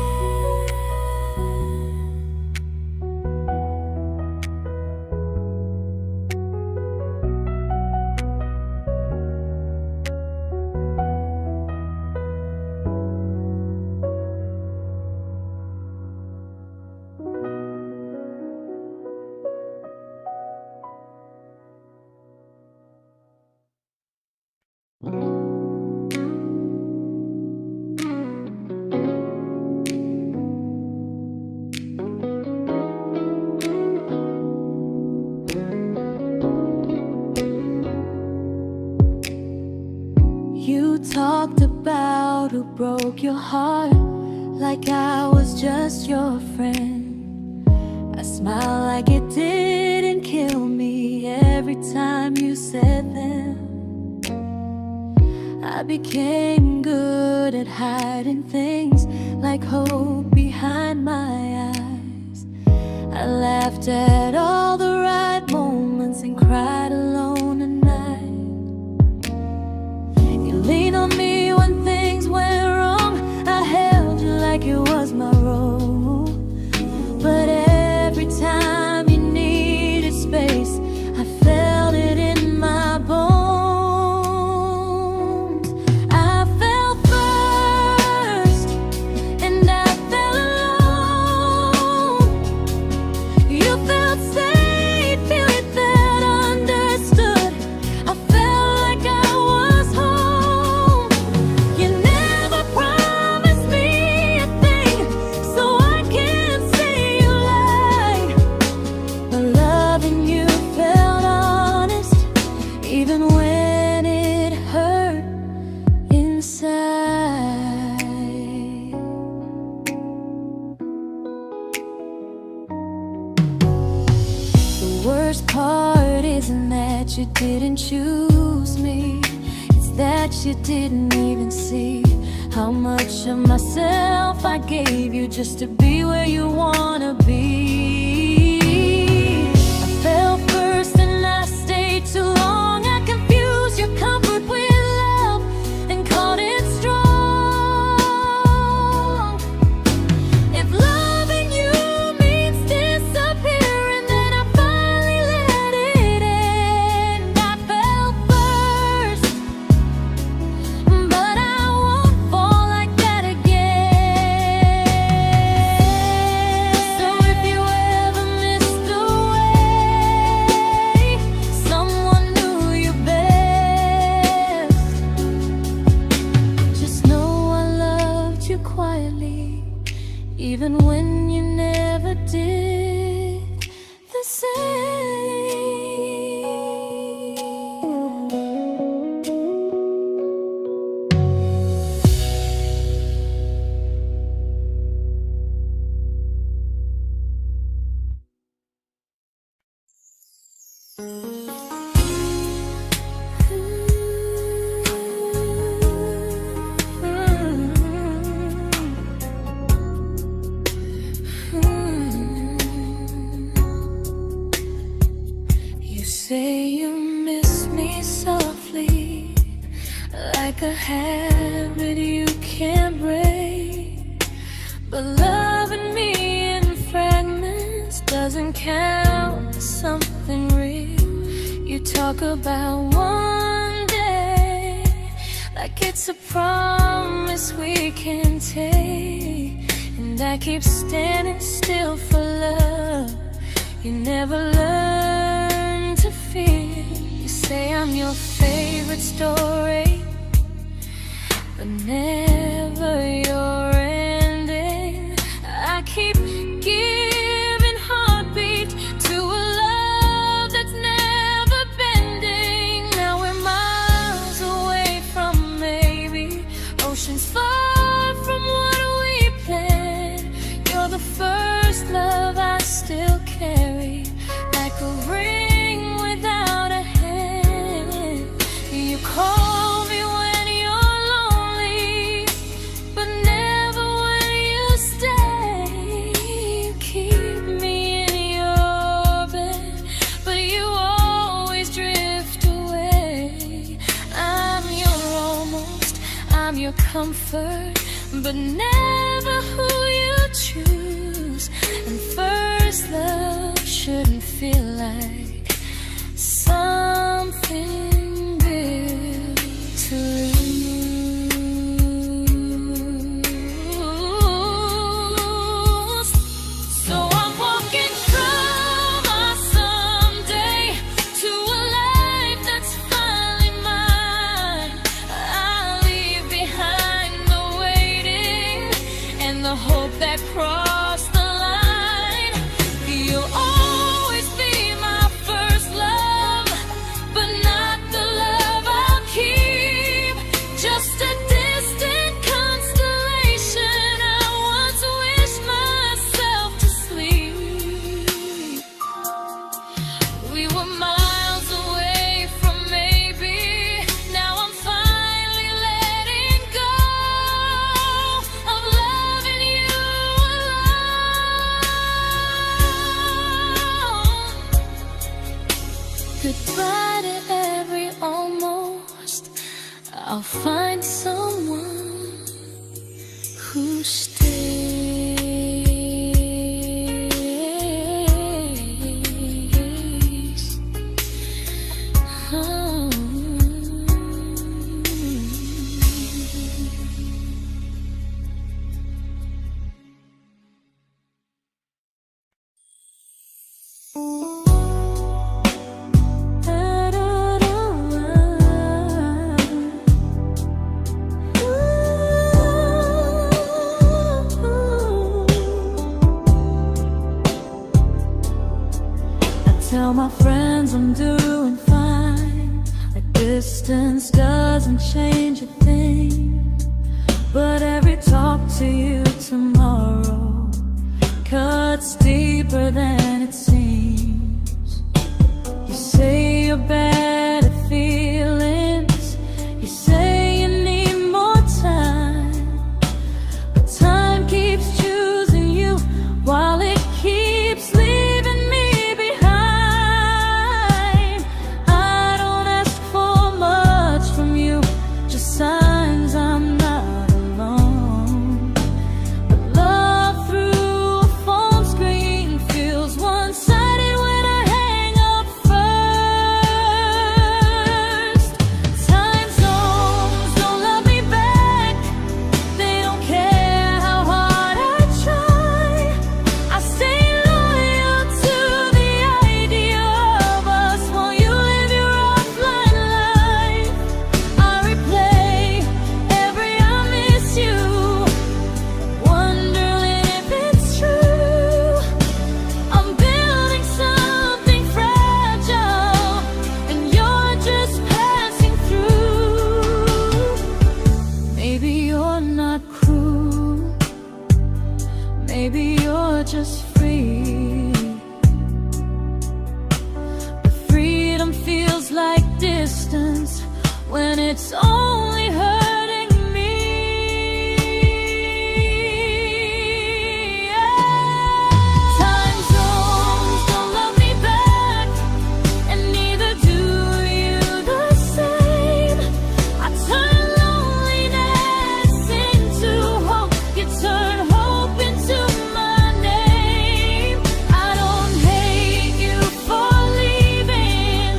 You talked about who broke your heart, like I was just your friend. I smile like it didn't kill me every time you said them. I became good at hiding things like hope behind my eyes. I laughed at all the right moments and cried alone at night. You leaned on me when things went wrong. I held you like it was my role. But every time you needed space, I felt it in my bones. I fell first, and I fell alone. You felt safe. worst part isn't that you didn't choose me, it's that you didn't even see how much of myself I gave you just to be where you wanna be. I fell first and I stayed too long. I confused your comfort with love and called it strong. If loving you means disappearing, then I finally let it end. I fell first, but I won't fall like that again. So if you ever missed the way someone knew you best, just know I loved you quietly, even when you never did the same. You say you miss me softly, like a habit you can't break. But loving me in fragments doesn't count as something real. You talk about one day like it's a promise we can take, and I keep standing still for love. You never learn to feel. You say I'm your favorite story, but never your ending. I keep giving heartbeat to a love that's never bending. Now we're miles away from maybe oceans far from what we planned. You're the first love I still carry, like a ring without a hand. You call me when you're lonely, but never when you stay. You keep me in your bed, but you always drift away. I'm your almost, I'm your comfort, but never who you choose. And first love shouldn't feel like something built to lose. So I'm walking from my someday to a life that's finally mine. I'll leave behind the waiting and the hope that crossed the line. You'll always be my first love, but not the love I'll keep. Just a distant constellation I once wished myself to sleep. We were miles away from maybe. Now I'm finally letting go of loving you alone. Goodbye to every almost. I'll find someone who stays. Oh. Tell my friends I'm doing fine, that distance doesn't change a thing. But every talk to you tomorrow cuts deeper than it seems. your better feelings. You say you need more time, but time keeps choosing you while it keeps leaving me behind. I don't ask for much from you, just signs I'm not alone. But love through a phone screen feels one-sided when I hang up first. Time zones don't love me back. They don't care how hard I try. I stay loyal to the idea of us while you live your offline life. I replay every I miss you, wondering if it's true. I'm building something fragile, and you're just passing through. Maybe you're not cruel, maybe you're just free. But freedom feels like distance when it's only hurting me. Time zones don't love me back, and neither do you the same. I turn loneliness into hope, you turn hope into my name. I don't hate you for leaving,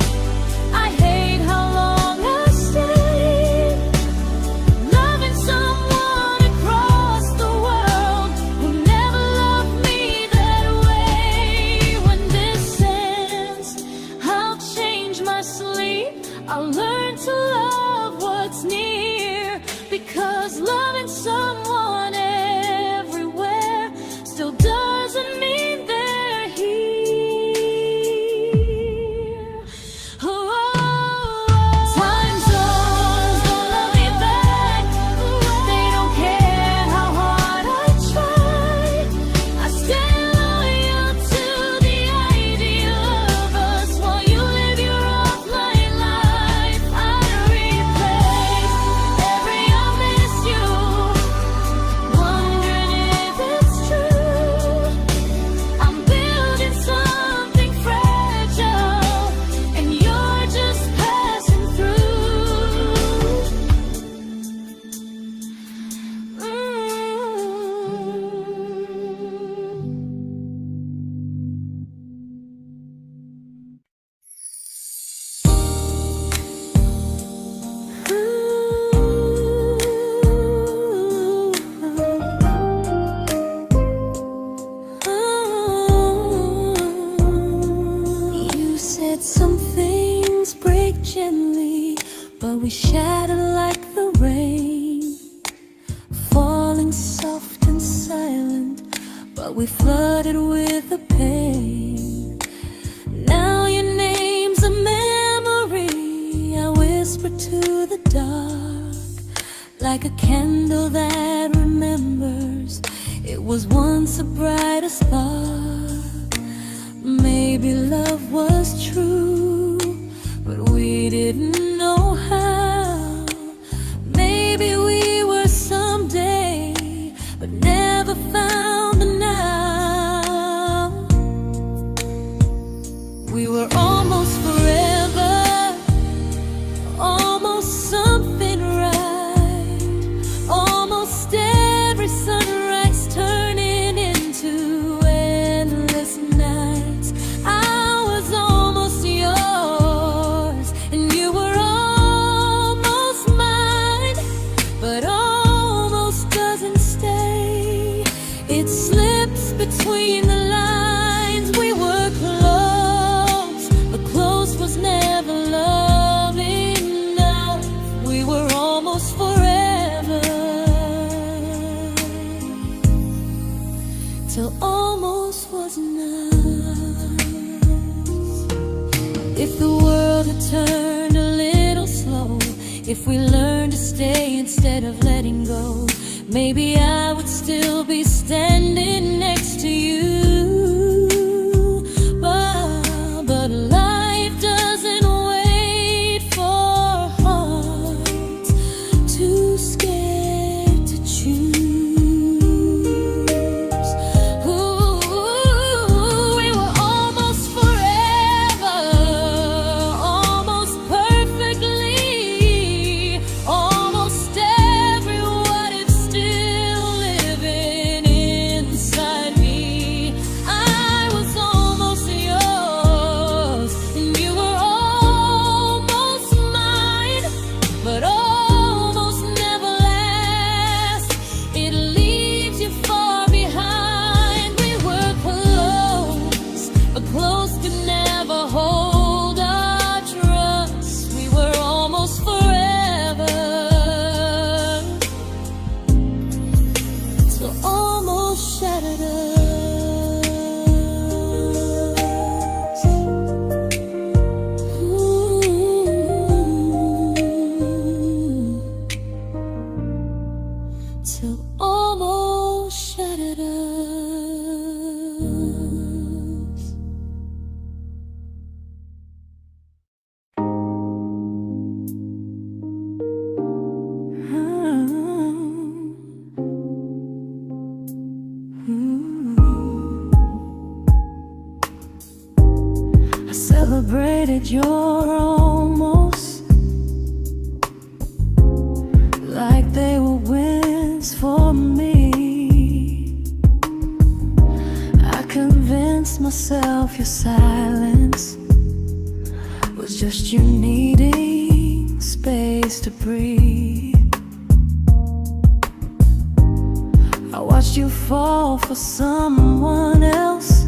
I hate how long I stayed. Loving someone across the world who never loved me that way. When this ends, I'll change my sleep, I'll learn to love what's near, because loving someone everywhere still doesn't mean they're here. Time zones don't love me back. They don't care how hard I try. I stay loyal to the idea of us while you live your offline life. I replay every I miss you, wondering if it's true. I'm building something fragile, and you're just passing through. You said some things break gently, but we shatter like the rain, falling soft and silent, but we flooded with the pain. Now your name's a memory I whisper to the dark, like a candle that remembers it was once a brighter spark. Maybe love was true, but we didn't know how. Maybe we were someday, but never found the now. We were almost forever, almost something right, almost every sunrise turning into endless nights. I was almost yours, and you were almost mine, but almost doesn't stay. It slips between the lines. We were close, but close was never love enough. We were almost forever, till almost was enough. If the world had turned a little slow, if we learned to stay instead of letting go, maybe I would still be standing next to you. But life doesn't wait. I celebrated your almost like they were wins for me. I convinced myself your silence was just you needing space to breathe. I watched you fall for someone else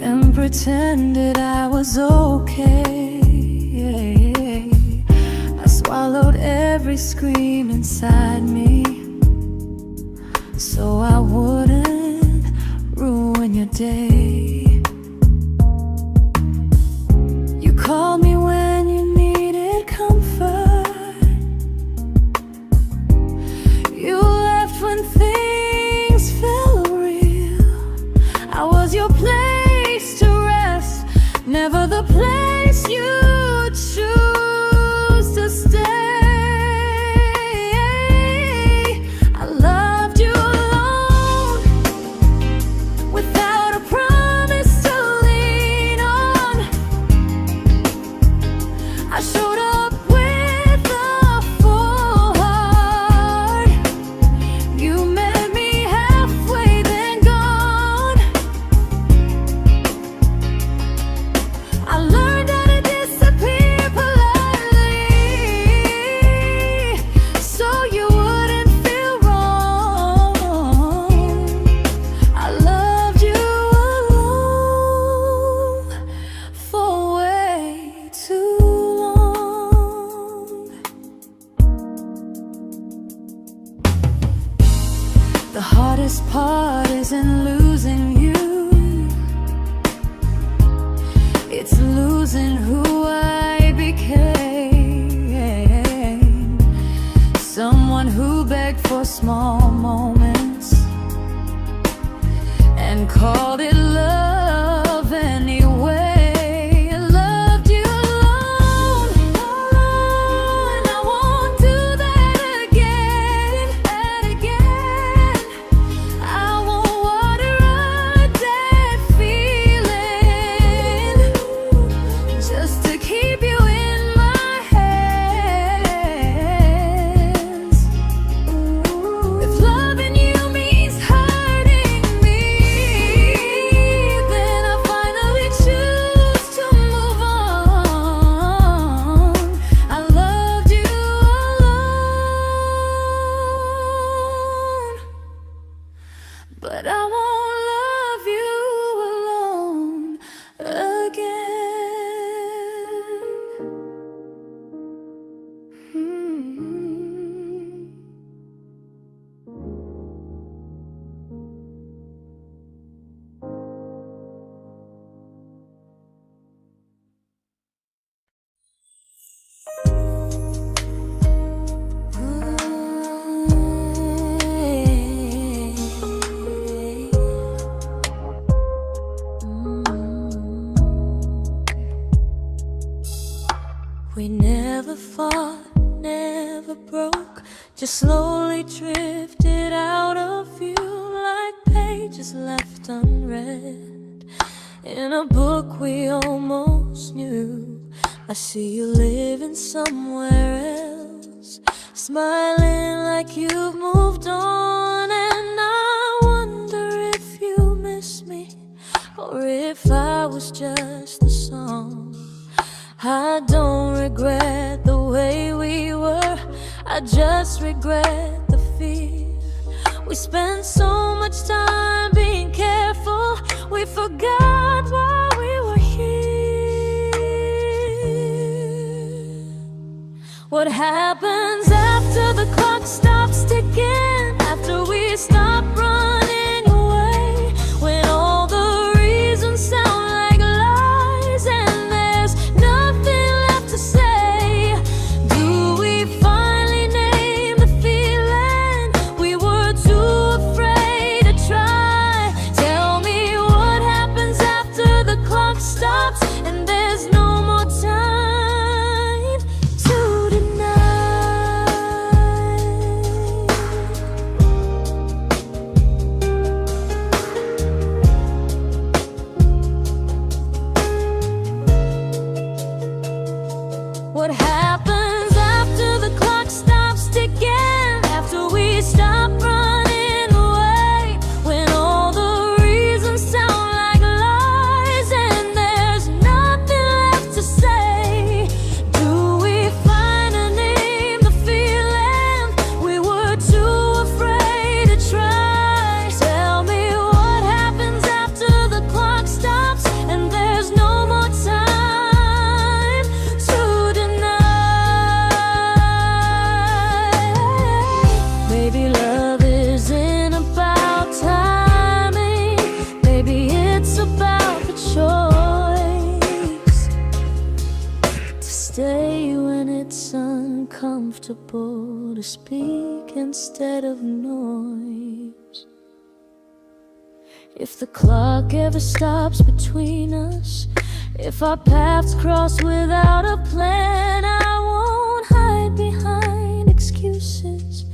and pretended I was okay. I swallowed every scream inside me so I wouldn't ruin your day. You called me when you needed comfort. You left when things felt real. I was your place to rest, never the place you choose to stay. I loved you alone, without a promise to lean on. I showed up with a full heart. You met me halfway, then gone. I learned how to disappear politely, so you wouldn't feel wrong. I loved you alone for way too long. The hardest part isn't losing you, it's losing who I became. Someone who begged for small moments and called it love anyway. I loved you alone, and I won't do that again. I won't water a dead feeling just to keep you in my hands. If loving you means hurting me, then I finally choose to move on. I loved you alone, but I won't love you alone again. We never fought, never broke, just slowly drifted out of view like pages left unread in a book we almost knew. I see you living somewhere else, smiling like you've moved on, and I wonder if you miss me or if I was just a song. I don't regret the way we were, I just regret the fear. We spent so much time being careful, we forgot why we were here. What happens after the clock stops ticking, after we stop running away, when all the reasons sound like lies and there's nothing left to say? Do we finally name the feeling we were too afraid to try? comfortable to speak instead of noise. If the clock ever stops between us, if our paths cross without a plan, I won't hide behind excuses.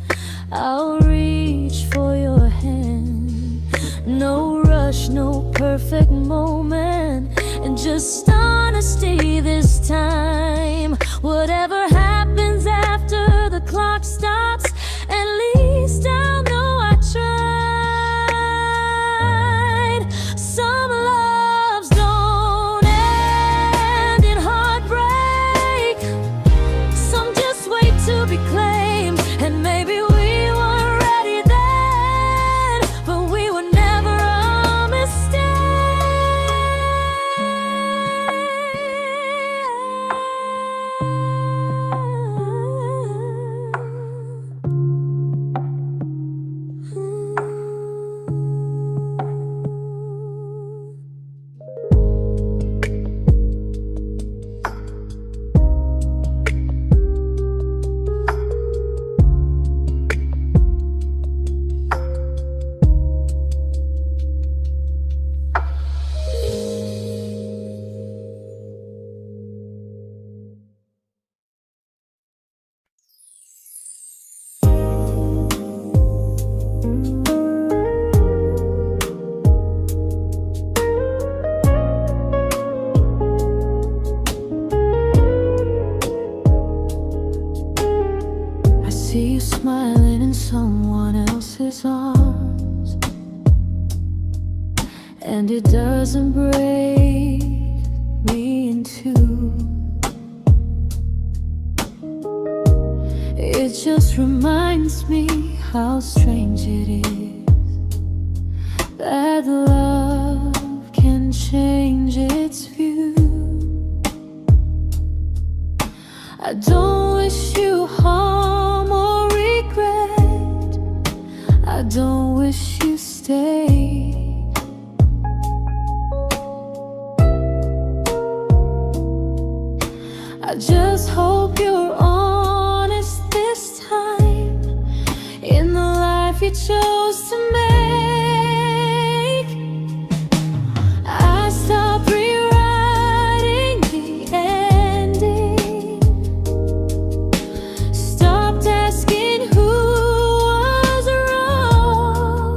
I'll reach for your hand. No rush, no perfect moment, and just honesty this time. Whatever happens after the clock stops, at least I'll know I tried. Some loves don't end in heartbreak, some just wait to be claimed. And maybe we weren't ready then, but we were never a mistake. I see you smiling in someone else's arms, and it doesn't break me in two. It just reminds me how strange it is that love can change its view. I don't wish you harm or regret, I don't wish you stayed. I just hope you're honest this time in the life you chose to make. I stopped rewriting the ending, stopped asking who was wrong.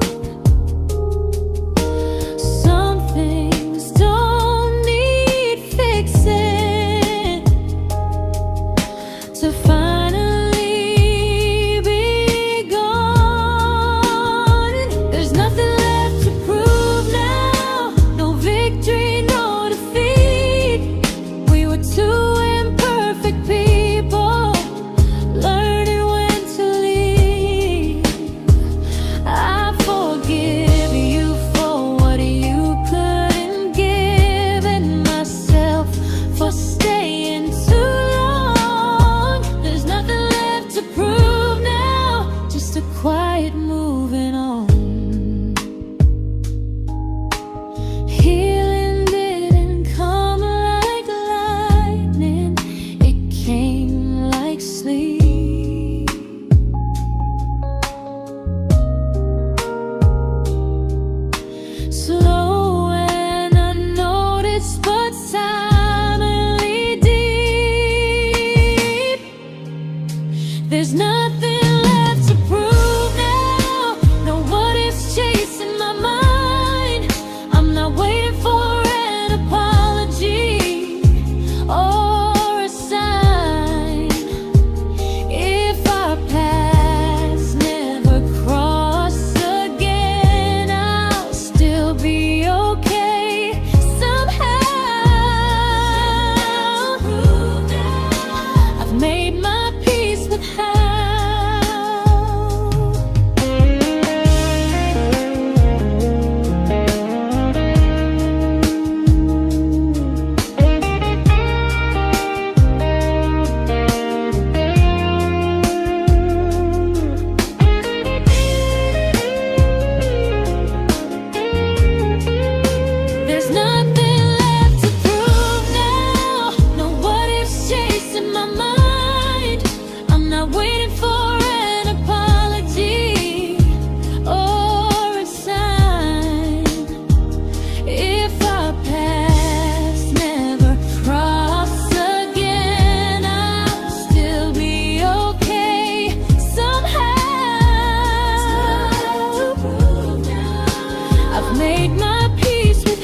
I've made my peace with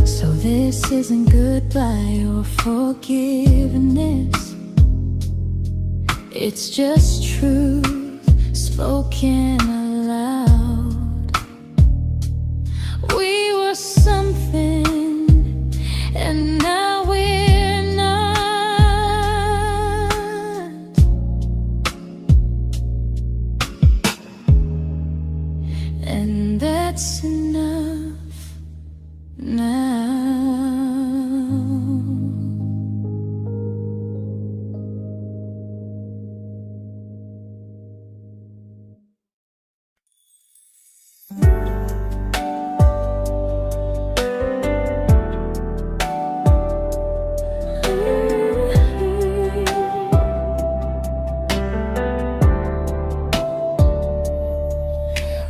So this isn't goodbye or forgiveness. It's just truth spoken aloud. We were something, and now we're not. And that's enough now.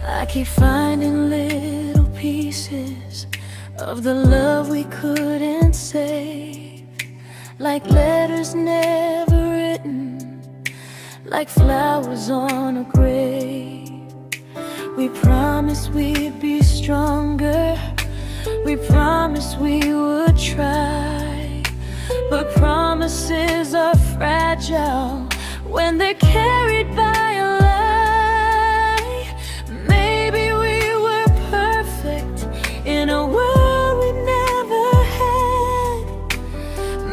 I keep finding little pieces of the love we couldn't save, like letters never written, like flowers on a grave. We promised we'd be stronger, we promised we would try, but promises are fragile when they're carried by a lie. Maybe we were perfect in a world we never had.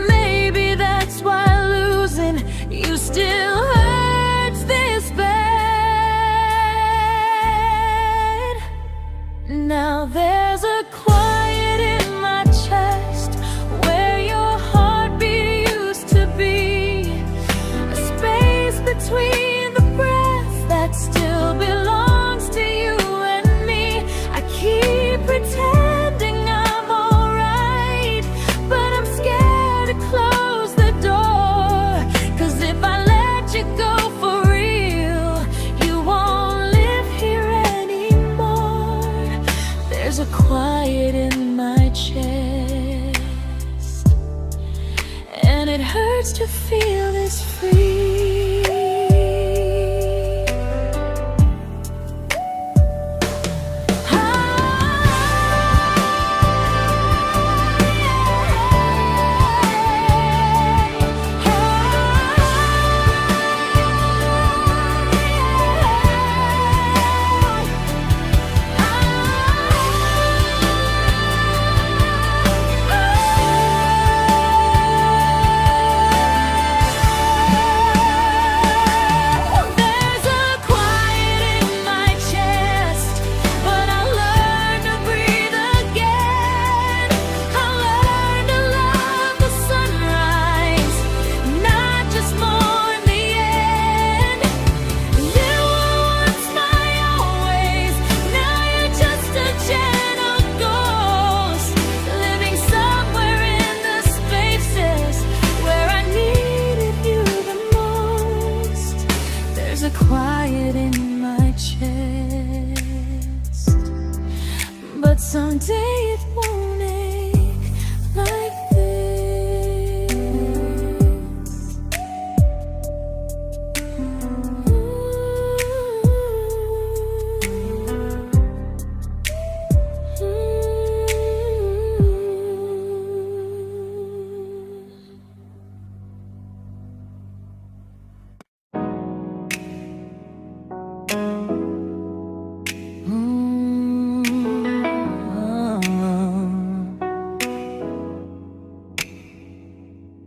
Maybe that's why losing you still hurts this bad. Now there's a quiet in my chest where your heartbeat used to be, a space between the breaths that still belongs to you and me. I keep pretending I'm alright, but I'm scared to close the door, 'cause if I let you go for real, you won't live here anymore. There's a quiet in my chest, and it hurts to feel this free. Quiet in my chest, but someday it won't ache like this.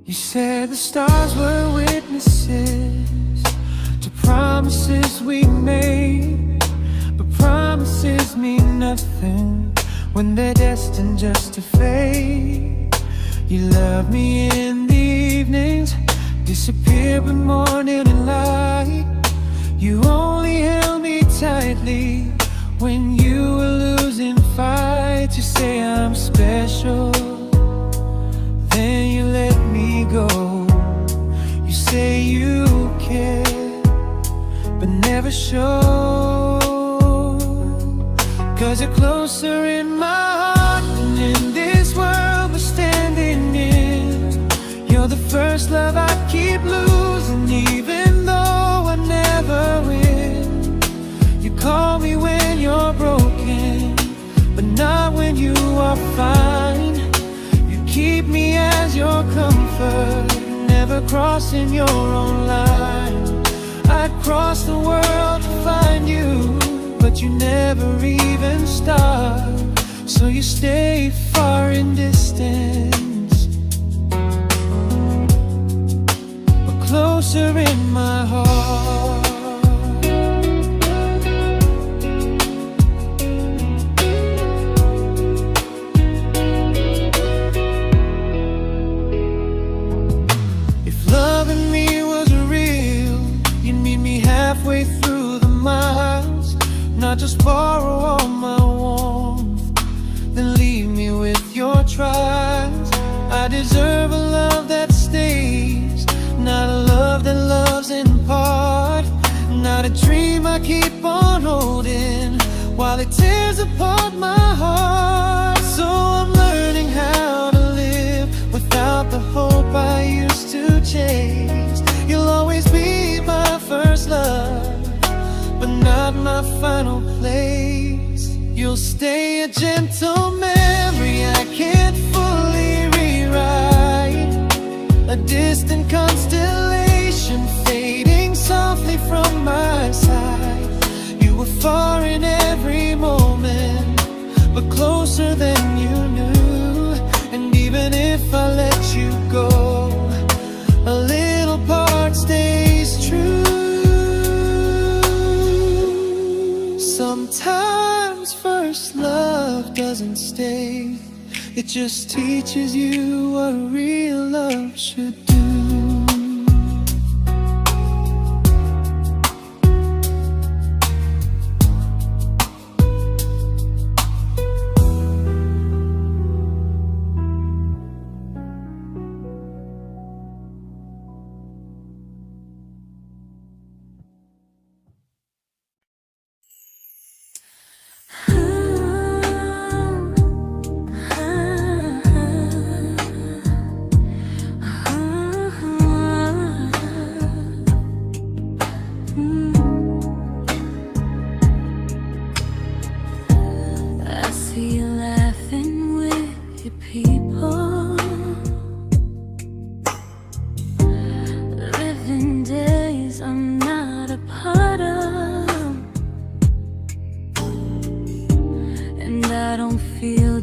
You said the stars were witnesses to promises we made, but promises mean nothing when they're destined just to fade. You love me in the evenings, disappear when morning and light. You only held me tightly when you were losing fights. You say I'm special, then you let me go. You say you care, but never show, 'cause you're closer in my heart than your comfort, never crossing your own line. I'd cross the world to find you, but you never even start. So you stay far in distance, but closer in my heart. Halfway through the miles, not just borrow all my warmth, then leave me with your trials. I deserve a love that stays, not a love that loves in part, not a dream I keep on holding while it tears apart my heart. So I'm learning how to live without the hope I used to chase. You'll always be my first love, but not my final place. You'll stay a gentle memory I can't fully rewrite, a distant constellation fading softly from my side. You were far in every moment, but closer than you knew. And even if I let you go, a little part stays true. Sometimes first love doesn't stay, it just teaches you what real love should do.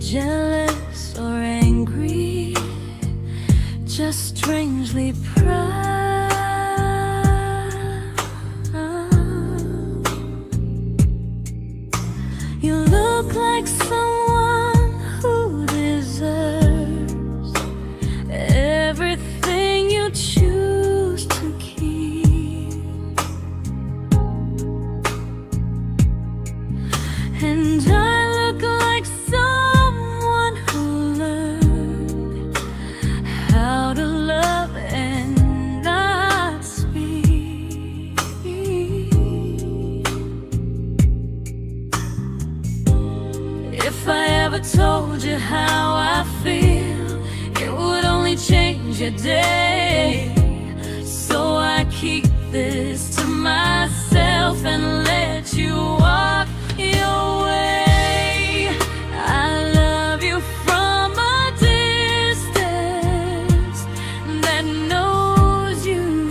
Jealous or angry, just strangely proud. You look like someone who deserves everything you choose to keep. And I look like someone who learned how to love and not speak. If I ever told you how I feel, it would only change your day. So I keep this to myself and let you walk your way. I love you from a distance that knows you,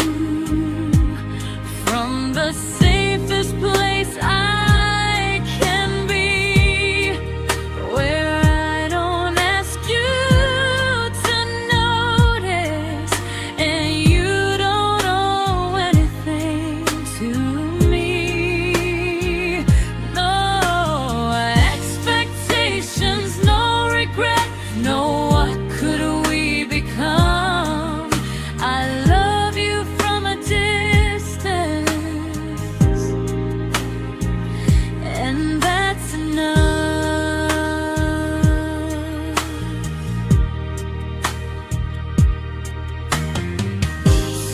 from the safest place I can be, where I don't ask you to notice and you don't owe anything to me. No expectations, no regret, no what could we become. I love you from a distance, and that's enough.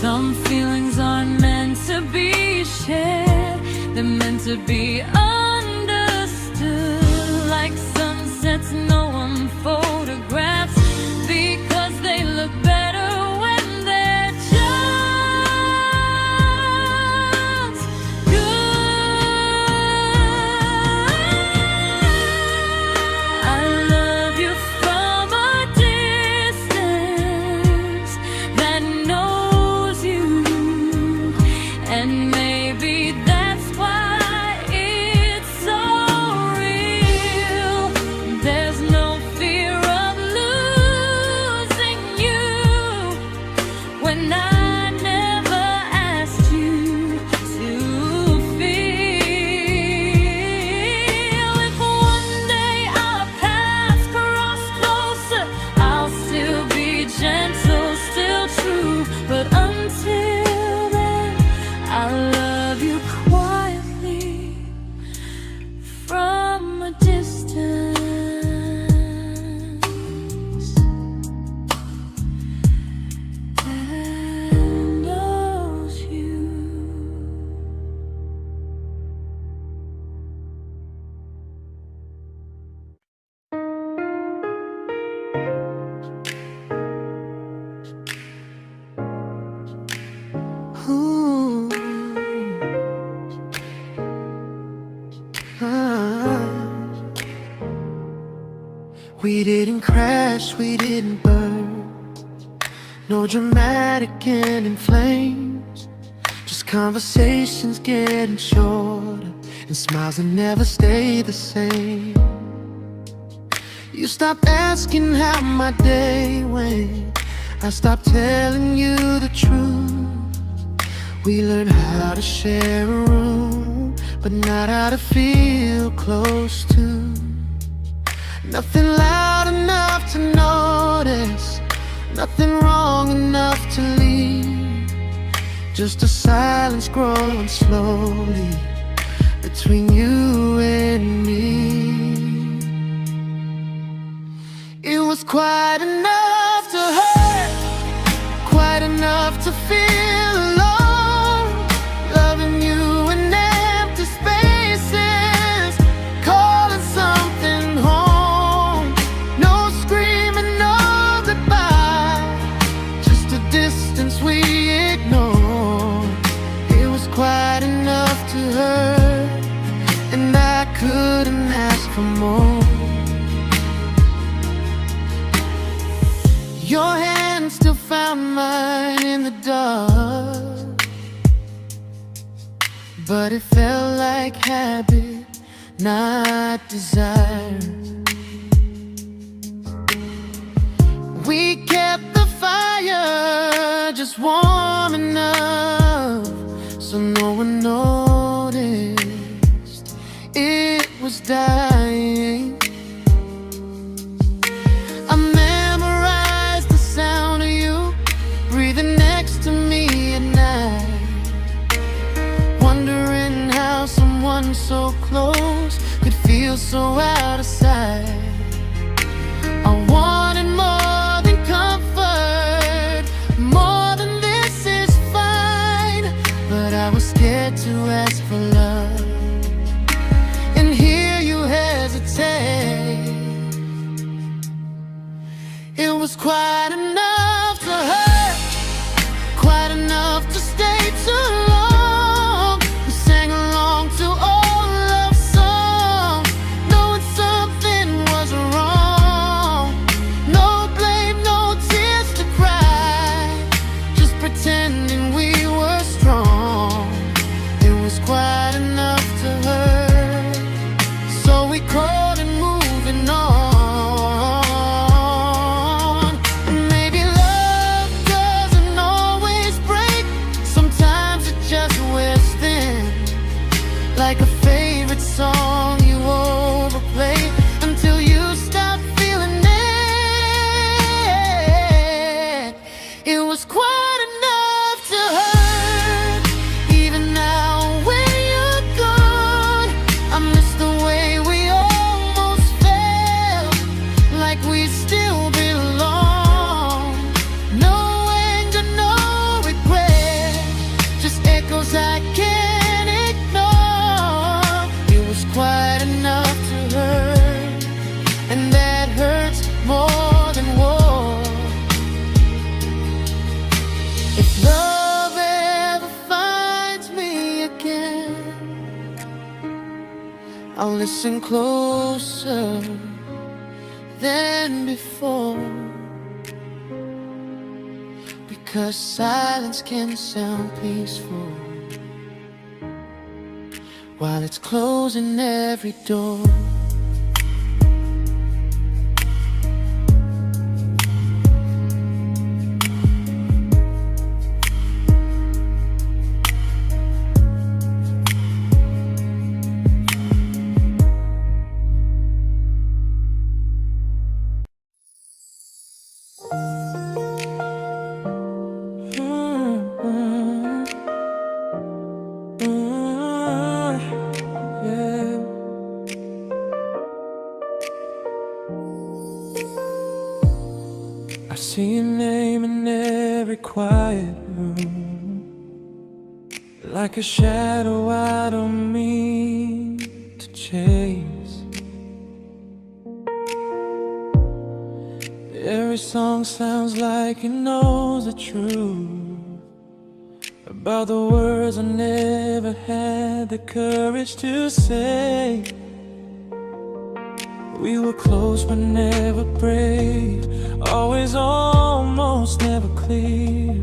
Some feelings aren't meant to be shared, they're meant to be understood, like sunsets no one photographs, because they look better when they're just good. I love you from a distance We didn't crash, we didn't burn. No dramatic end in flames. Just conversations getting shorter, and smiles that never stay the same. You stopped asking how my day went. I stopped telling you the truth. We learned how to share a room, but not how to feel close to. Nothing loud enough to notice, nothing wrong enough to leave. Just a silence growing slowly between you and me. It was quite enough to hurt, quite enough to feel alone. Loving you in empty spaces, calling something home. No screaming, no goodbye, just a distance we ignored. It was quite enough to hurt, and I couldn't ask for more. Your hand still found mine in the dark, but it felt like habit, not desire. We kept the fire just warm enough so no one noticed it was dying. I memorized the sound of you breathing next to me at night, wondering how someone so close could feel so out of sight. I wanted more than comfort, more than this is fine, but I was scared to ask for love and hear you hesitate. It was quite enough to hurt, quite enough to stay too long. We sang along to old love songs, knowing something was wrong. No blame, no tears to cry, just pretending we were strong. It was quite enough to hurt, so we called and moving on. Like a favorite song you overplay until you stop feeling it. It was quite enough to hurt. Even now when you're gone, I miss the way we almost felt, like we still belong. No anger, no regret, just echoes I can't ignore. Quite enough to hurt, and that hurts more than war. If love ever finds me again, I'll listen closer than before, because silence can sound peaceful while it's closing every door. I see your name in every quiet room, like a shadow I don't mean to chase. Every song sounds like it knows the truth about the words I never had the courage to say. We were close but never brave, always almost, never clear.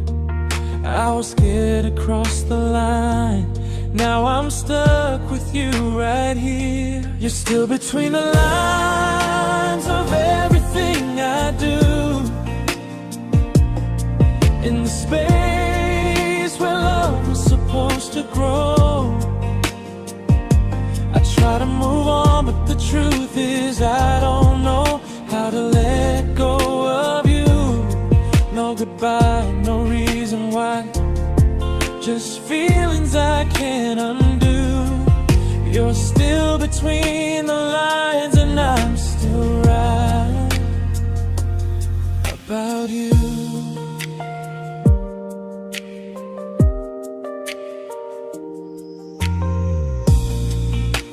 I was scared to cross the line, now I'm stuck with you right here. You're still between the lines of everything I do, in the space where love was supposed to grow. I try to move on, but the truth is I don't know how to let go of you. No goodbye, no reason why, just feelings I can't undo. You're still between the lines and I'm still right about you.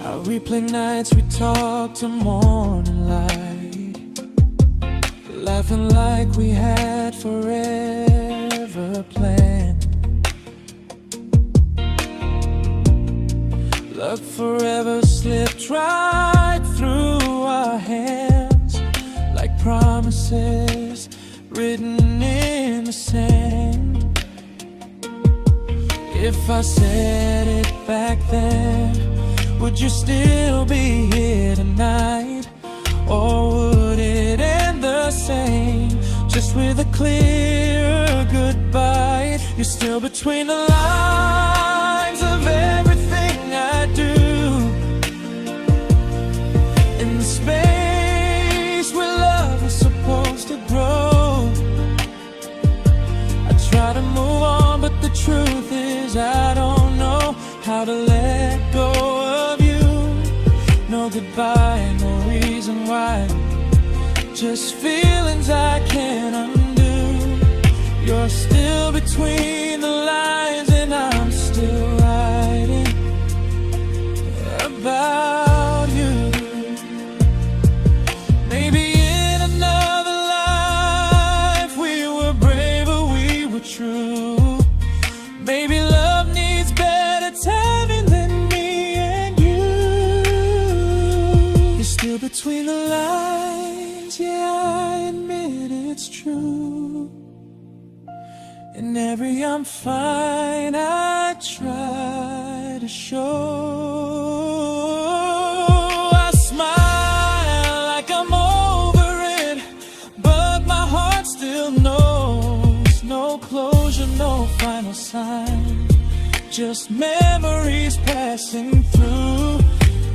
I replay nights we talk to morning light, laughing like we had forever planned. Luck forever slipped right through our hands, like promises written in the sand. If I said it back then, would you still be here tonight? Or would it end the same, just with a clearer goodbye? You're still between the lines of everything I do, in the space where love is supposed to grow. I try to move on, but the truth is I don't know how to let go of you. No goodbye, no reason why, just feelings I can't undo. You're still between the lines and I'm still writing about you. Maybe in another life we were braver, we were true. Maybe love needs better timing than me and you. You're still between the lines, yeah, I admit it's true. In every I'm fine I try to show. I smile like I'm over it, but my heart still knows. No closure, no final sign, just memories passing through.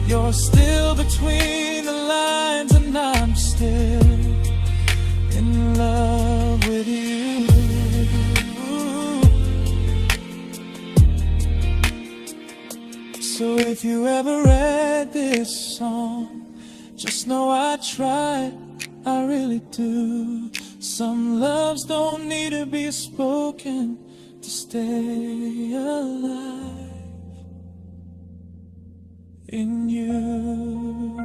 You're still between the lines and I'm still in love with you. So if you ever read this song, just know I tried, I really do. Some loves don't need to be spoken to stay alive in you.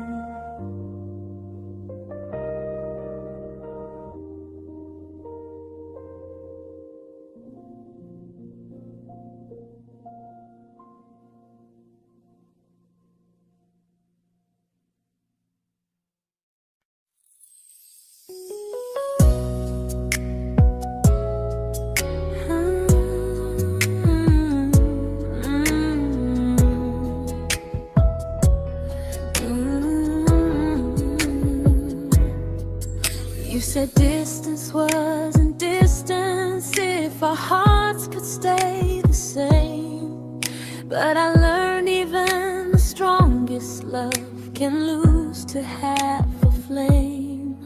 You said distance wasn't distance if our hearts could stay the same. But I learned even the strongest love can lose to half a flame.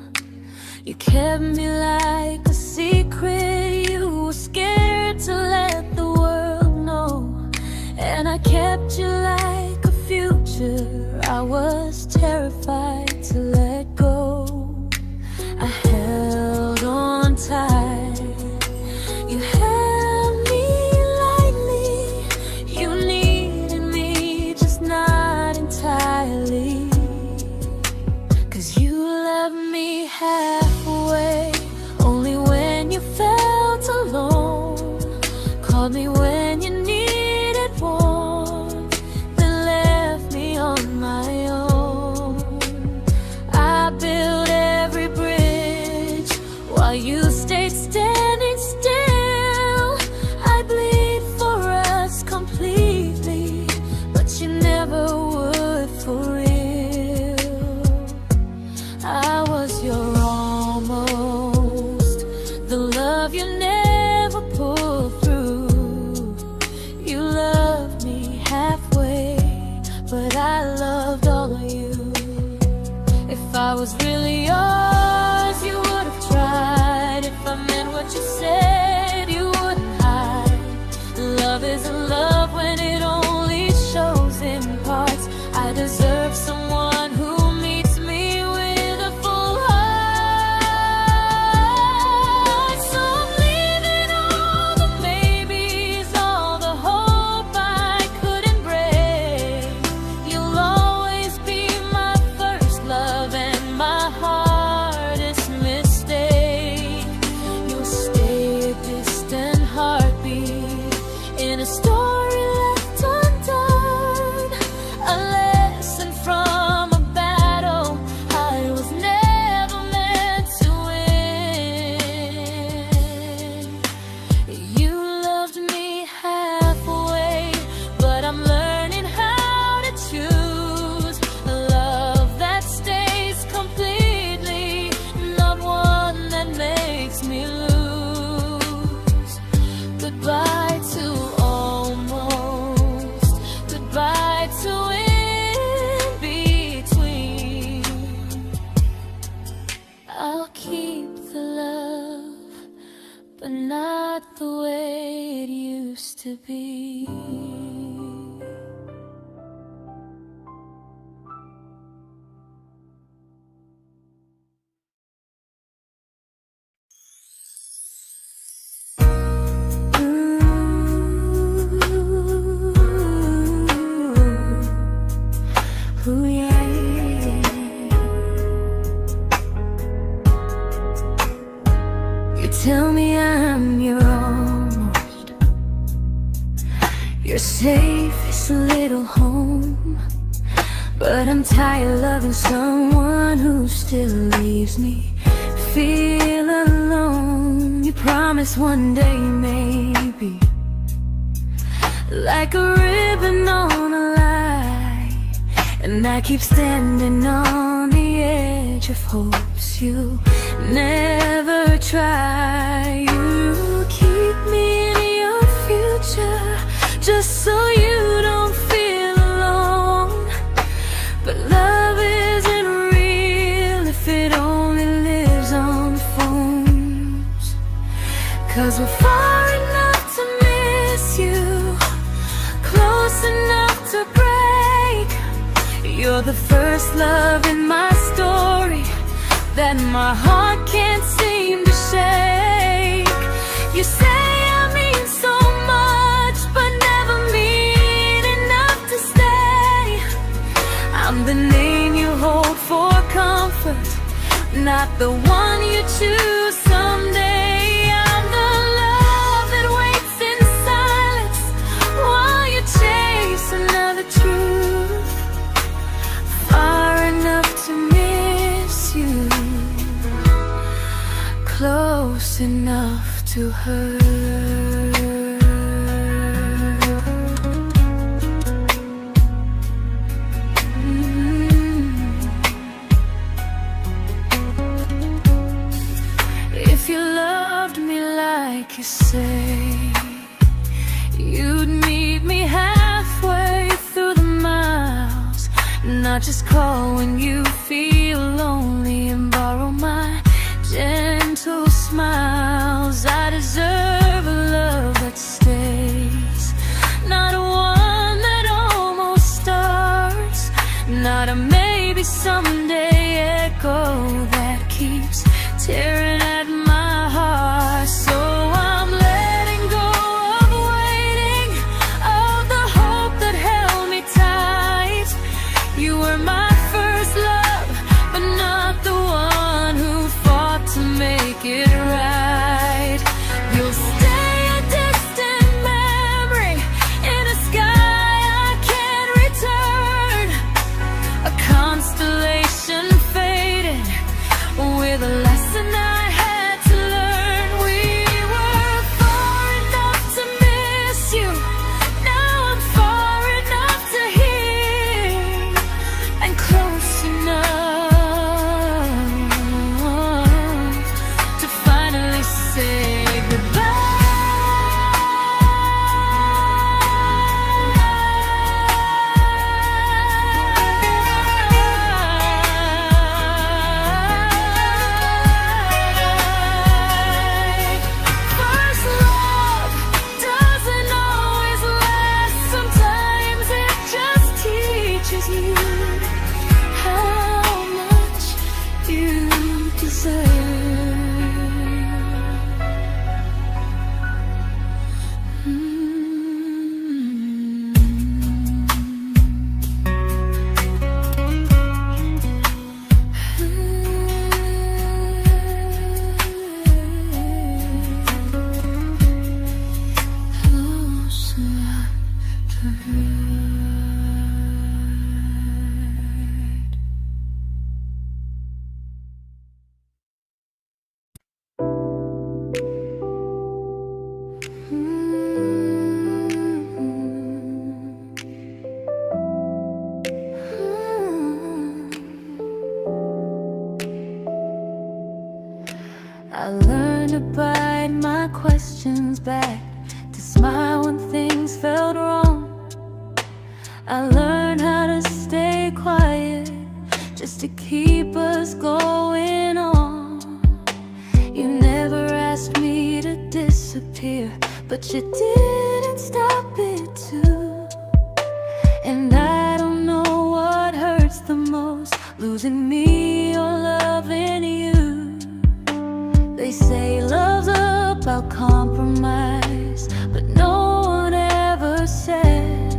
You kept me like a secret, you were scared to let the world know. And I kept you like a future, I was terrified to let go. I held on tight, you held me lightly. You needed me, just not entirely. 'Cause you left me halfway, only when you felt alone. Called me when you needed warmth, then left me on my own. I but not the way it used to be. Ooh, yeah, yeah. You tell me I'm your almost, your safest little home, but I'm tired loving someone who still leaves me feel alone. You promise one day maybe, like a ribbon on a line, and I keep standing on the edge of hopes you never try. You keep me in your future just so you don't feel alone. But love isn't real if it only lives on the phones. 'Cause we're far enough to miss you, close enough to break. You're the first love in my story that my heart can't seem to shake. You say I mean so much, but never mean enough to stay. I'm the name you hold for comfort, not the one you choose someday. I'm the love that waits in silence while you chase another truth. Far enough to miss you, close enough to hurt. If you loved me like you say, you'd meet me halfway through the miles, not just call when you feel lonely and borrow my gentle smiles. I deserve a love that stays, not a one that almost starts, not a maybe someday echo that keeps tearing at my heart. So I'm letting go of waiting, of the hope that held me tight. You were my first love, but not the one who fought to make it right. You'll stay a distant memory in a sky I can't return, a constellation faded with a lesson I had to learn. We were far enough to miss you, now I'm far enough to hear, and close enough to finally say goodbye. First love doesn't always last, sometimes it just teaches you how much you deserve. Close enough to hurt. I learned to bite my questions back, to smile when things felt wrong. I learned how to stay quiet just to keep us going on. You never asked me to disappear, but you didn't stop it too. And I don't know what hurts the most, losing me or loving you. They say love's about compromise, but no one ever says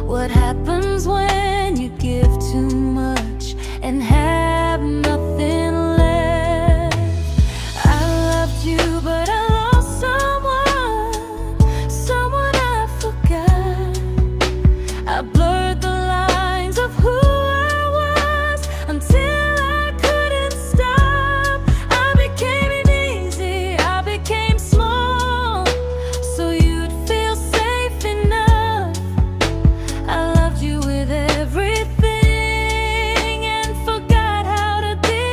what happens when you give too much and have nothing left. I loved you, but I lost someone I forgot. I blurred the lines of who I was until I couldn't stop. I became easy, I became small, so you'd feel safe enough. I loved you with everything and forgot how to be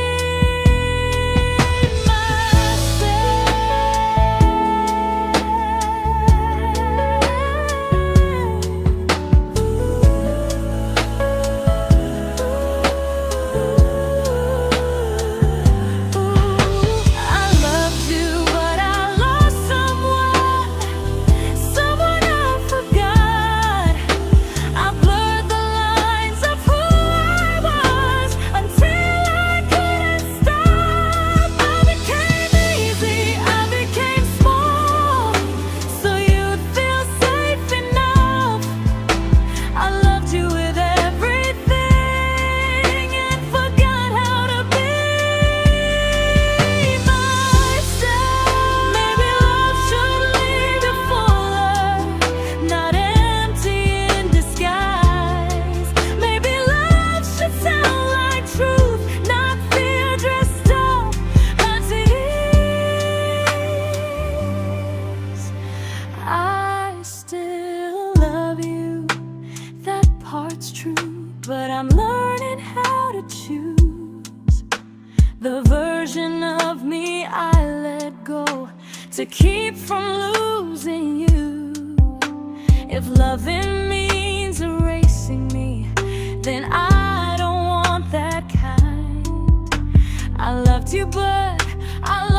but I'm learning how to choose the version of me I let go to keep from losing you. If loving means erasing me, then I don't want that kind. I loved you, but I